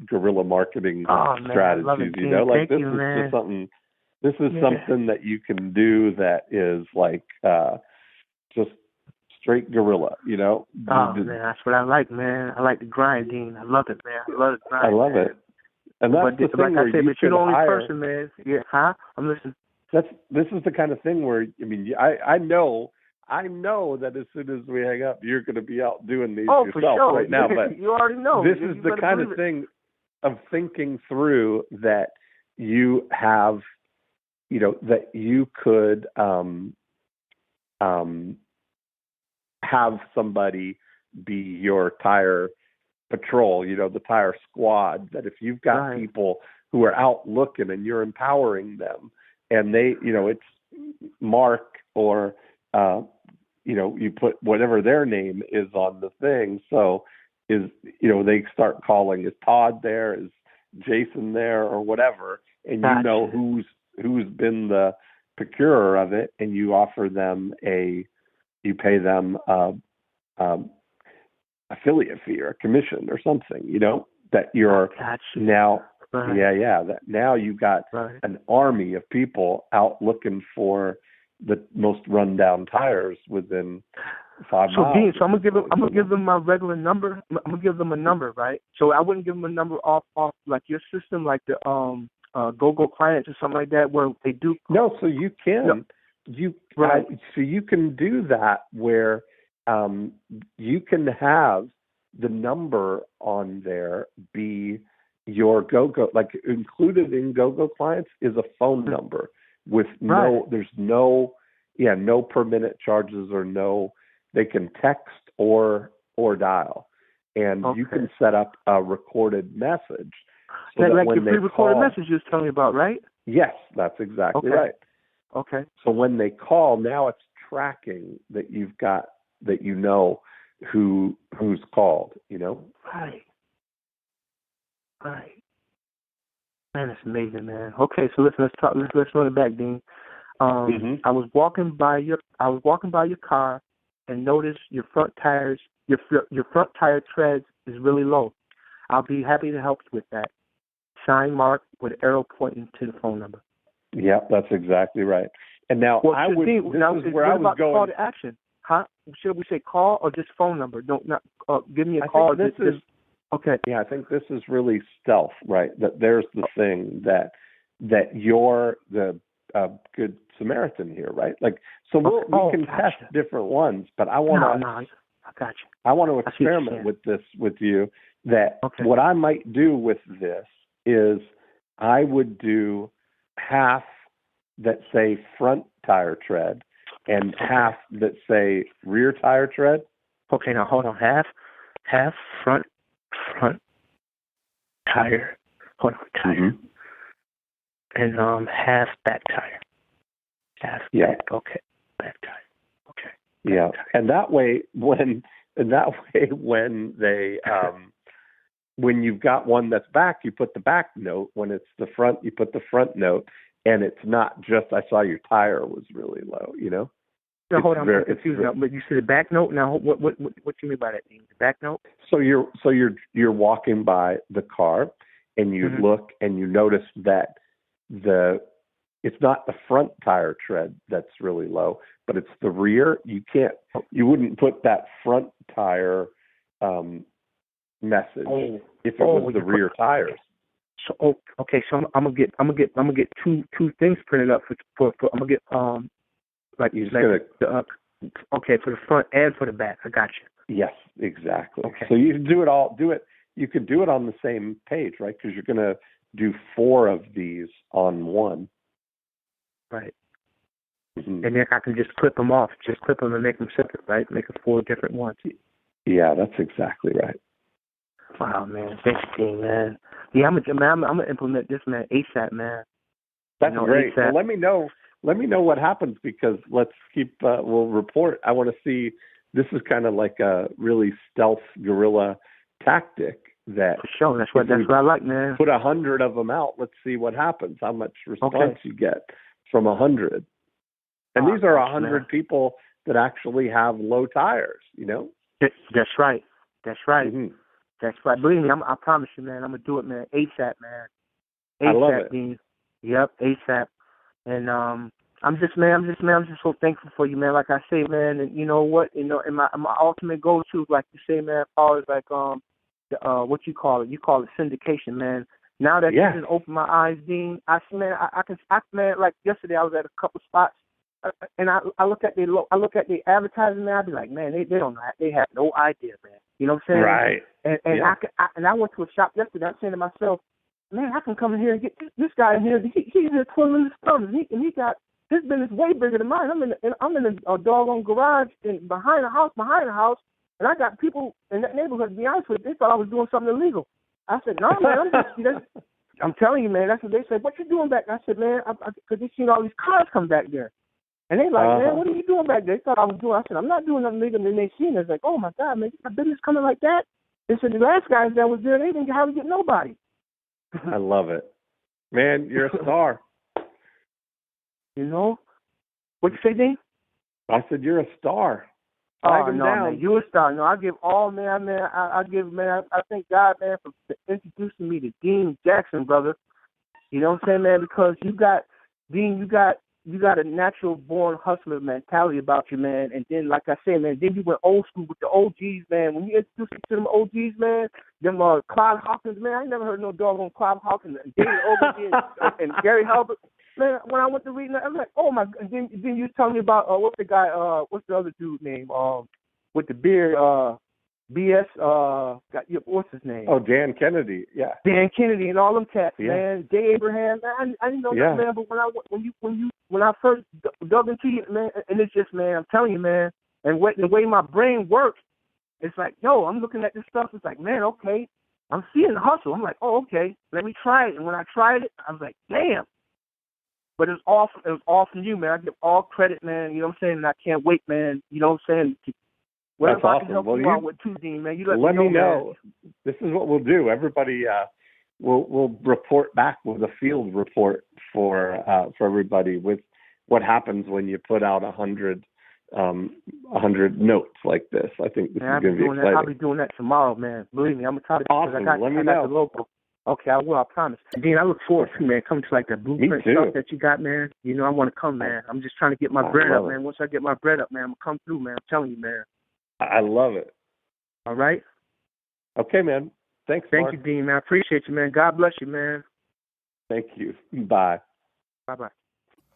marketing strategies. Love it, like this is just something. This is something that you can do that is like just straight guerrilla. Oh man, that's what I like, man. I like the grinding. I love it, man. I love the grind. I love it. And that's the thing like I said, but you're the only person, man. Yeah, huh? I'm listening. This is the kind of thing where I know that as soon as we hang up, you're going to be out doing these yourself for sure. right now. But you already know. This is the kind of thing of thinking through that you have, that you could have somebody be your tire patrol, the tire squad, that if you've got people who are out looking and you're empowering them and they, it's Mark or, you put whatever their name is on the thing. So they start calling, is Todd there? Is Jason there or whatever? And you know who's been the procurer of it, and you offer them you pay them affiliate fee or a commission or something, that you're now, that now you've got an army of people out looking for the most rundown tires within 5 miles. Dean, so I'm gonna give them my regular number. I'm gonna give them a number, right? So I wouldn't give them a number off like your system, like the Go clients or something like that, where they do. No, so you can so you can do that where you can have the number on there be your Go, like included in Go clients is a phone number with there's no per minute charges or they can text or dial, and you can set up a recorded message. So that like when your pre-recorded message you was telling me about, right? Yes, that's exactly right. Okay. So when they call, now it's tracking that you've got, that who's called, Right. Man, that's amazing, man. Okay, so listen, let's run it back, Dean. I was walking by your car and noticed your front tires, your front tire treads is really low. I'll be happy to help you with that. Sign Mark with an arrow pointing to the phone number. Yeah, that's exactly right. And now I was going. Call to action, huh? Should we say call or just phone number? Give me a call. Okay. Yeah, I think this is really stealth, right? That there's the thing that you're the good Samaritan here, right? Like, so we can test different ones, but I want to. I got you. I want to experiment with this with you. That what I might do with this is I would do half that say front tire tread and half that say rear tire tread. Okay, now hold on. Half front tire. Hold on, tire. And half back tire. Half back. Okay, back tire. Okay. Yeah, and that way when they when you've got one that's back, you put the back note. When it's the front, you put the front note, and it's not just I saw your tire was really low. No, hold on, I'm confused now. But you said the back note. Now, what do you mean by that? The back note? So you're walking by the car, and you look and you notice that it's not the front tire tread that's really low, but it's the rear. You wouldn't put that front tire message if it was the rear tires. So okay, so I'm gonna get two things printed up for I'm gonna get for the front and for the back. I got you. Yes, exactly. Okay. So you can do it. You could do it on the same page, right? Because you're gonna do 4 of these on one. Right. And then I can just clip them off. Just clip them and make them separate, right? Make them 4 different ones. Yeah, that's exactly right. Wow, man. Thanks, Dean, man. Yeah, I'm gonna implement this, man, ASAP, man. That's great. Well, let me know what happens, because let's keep. We'll report. I want to see. This is kind of like a really stealth guerrilla tactic. That for sure. That's what I like, man. Put 100 of them out. Let's see what happens. How much response you get from 100. And these are 100 people that actually have low tires. That's right. That's right. That's right. Believe me, I promise you, man. I'm gonna do it, man. ASAP, man. I love ASAP, it. Dean. Yep, ASAP. And I'm just so thankful for you, man. Like I say, man, and you know what, and my ultimate goal too, like you say, man, as far as like what you call it? You call it syndication, man. Now that you just opened my eyes, Dean, I see, man, man, like yesterday I was at a couple spots, and I look at the advertising, man. I be like, man, they don't know, they have no idea, man. You know what I'm saying? Right. And I went to a shop yesterday. I'm saying to myself, man, I can come in here and get this guy in here. He's in here twirling his thumbs, and he got his business way bigger than mine. I'm in a doggone garage behind a house, and I got people in that neighborhood. To be honest with you, they thought I was doing something illegal. I said, no, man, I'm telling you, man. That's what they said. What you doing back there? I said, man, because they seen all these cars come back there. And they like, man, what are you doing back there? They thought I was doing. I said, I'm not doing nothing illegal. And they seen it. It's like, oh, my God, man, my business coming like that? They said, the last guys that was there, they didn't hardly get nobody. I love it. Man, you're a star. You know? What'd you say, Dean? I said, you're a star. Oh, no, man, you a star. No, I give all, man, I thank God, man, for introducing me to Dean Jackson, brother. You know what I'm saying, man? Because you got a natural born hustler mentality about you, man. And then, like I said, man, then you went old school with the OGs, man. When you introduced me to them OGs, man, them Clive Hawkins, man, I ain't never heard no doggone Clive Hawkins and David Ogilvy and Gary Halbert. Man, when I went to reading that, I was like, oh my! And then you was telling me about what's the other dude name? With the beard, BS. What's his name? Oh, Dan Kennedy. Yeah. Dan Kennedy and all them cats, man. Jay Abraham. Man, I didn't know that, man. But when I first dug into it, man, and it's just, man, I'm telling you, man, and the way my brain works, it's like, yo, I'm looking at this stuff. It's like, man, okay, I'm seeing the hustle. I'm like, oh, okay, let me try it. And when I tried it, I was like, damn. But it was all from you, man. I give all credit, man. You know what I'm saying? And I can't wait, man. You know what I'm saying? That's awesome. I can help you out with too, Dean, man. You let me know. Man. This is what we'll do. Everybody, we'll report back with a field report for everybody with what happens when you put out 100 notes like this. I think this is going to be exciting. I'll be doing that tomorrow, man. Believe me, I'm gonna try to. Awesome. Let me know. The local. Okay, I will. I promise. Dean, I look forward to, man, coming to like that blueprint stuff that you got, man. You know, I want to come, man. I'm just trying to get my bread up, man. Once I get my bread up, man, I'm gonna come through, man. I'm telling you, man. I love it. All right. Okay, man. Thanks, Mark. Thank you, Dean, man. I appreciate you, man. God bless you, man. Thank you. Bye. Bye-bye.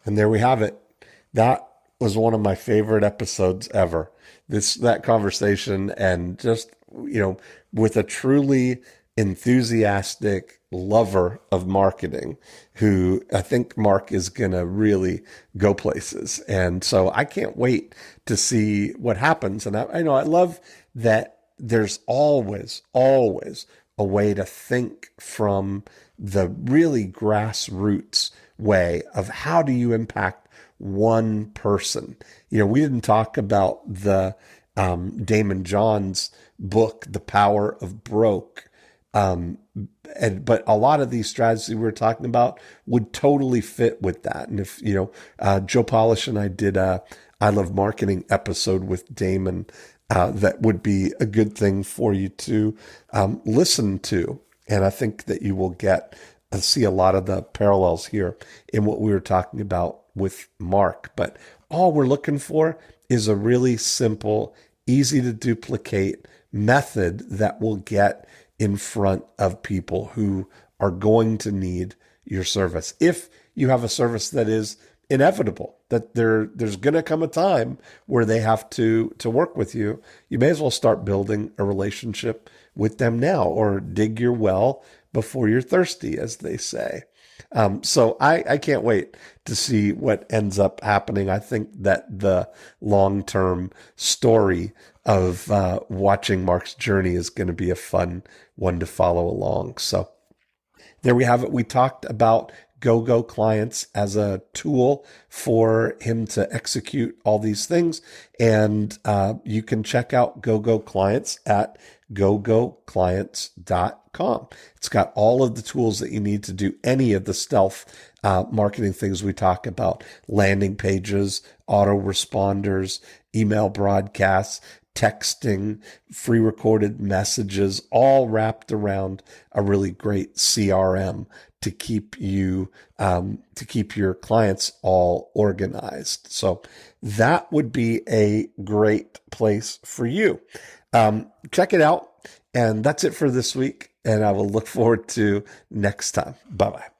And there we have it. That was one of my favorite episodes ever. That conversation, and just, you know, with a truly enthusiastic lover of marketing, who I think Mark is going to really go places. And so I can't wait to see what happens. And I know I love that there's always a way to think from the really grassroots way of how do you impact one person. You know, we didn't talk about the Damon John's book, The Power of Broke. But a lot of these strategies we were talking about would totally fit with that. And if, you know, Joe Polish and I did a I Love Marketing episode with Damon, that would be a good thing for you to listen to. And I think that you will see a lot of the parallels here in what we were talking about with Mark. But all we're looking for is a really simple, easy to duplicate method that will get in front of people who are going to need your service. If you have a service that is inevitable, that there's going to come a time where they have to work with you, you may as well start building a relationship with them now, or dig your well before you're thirsty, as they say. So I can't wait to see what ends up happening. I think that the long-term story of watching Mark's journey is going to be a fun one to follow along. So there we have it. We talked about GoGo clients as a tool for him to execute all these things. And you can check out GoGo clients at gogoclients.com. It's got all of the tools that you need to do any of the stealth marketing things we talk about: landing pages, autoresponders, email broadcasts, texting, free recorded messages, all wrapped around a really great CRM to keep to keep your clients all organized. So that would be a great place for you. Check it out. And that's it for this week. And I will look forward to next time. Bye bye.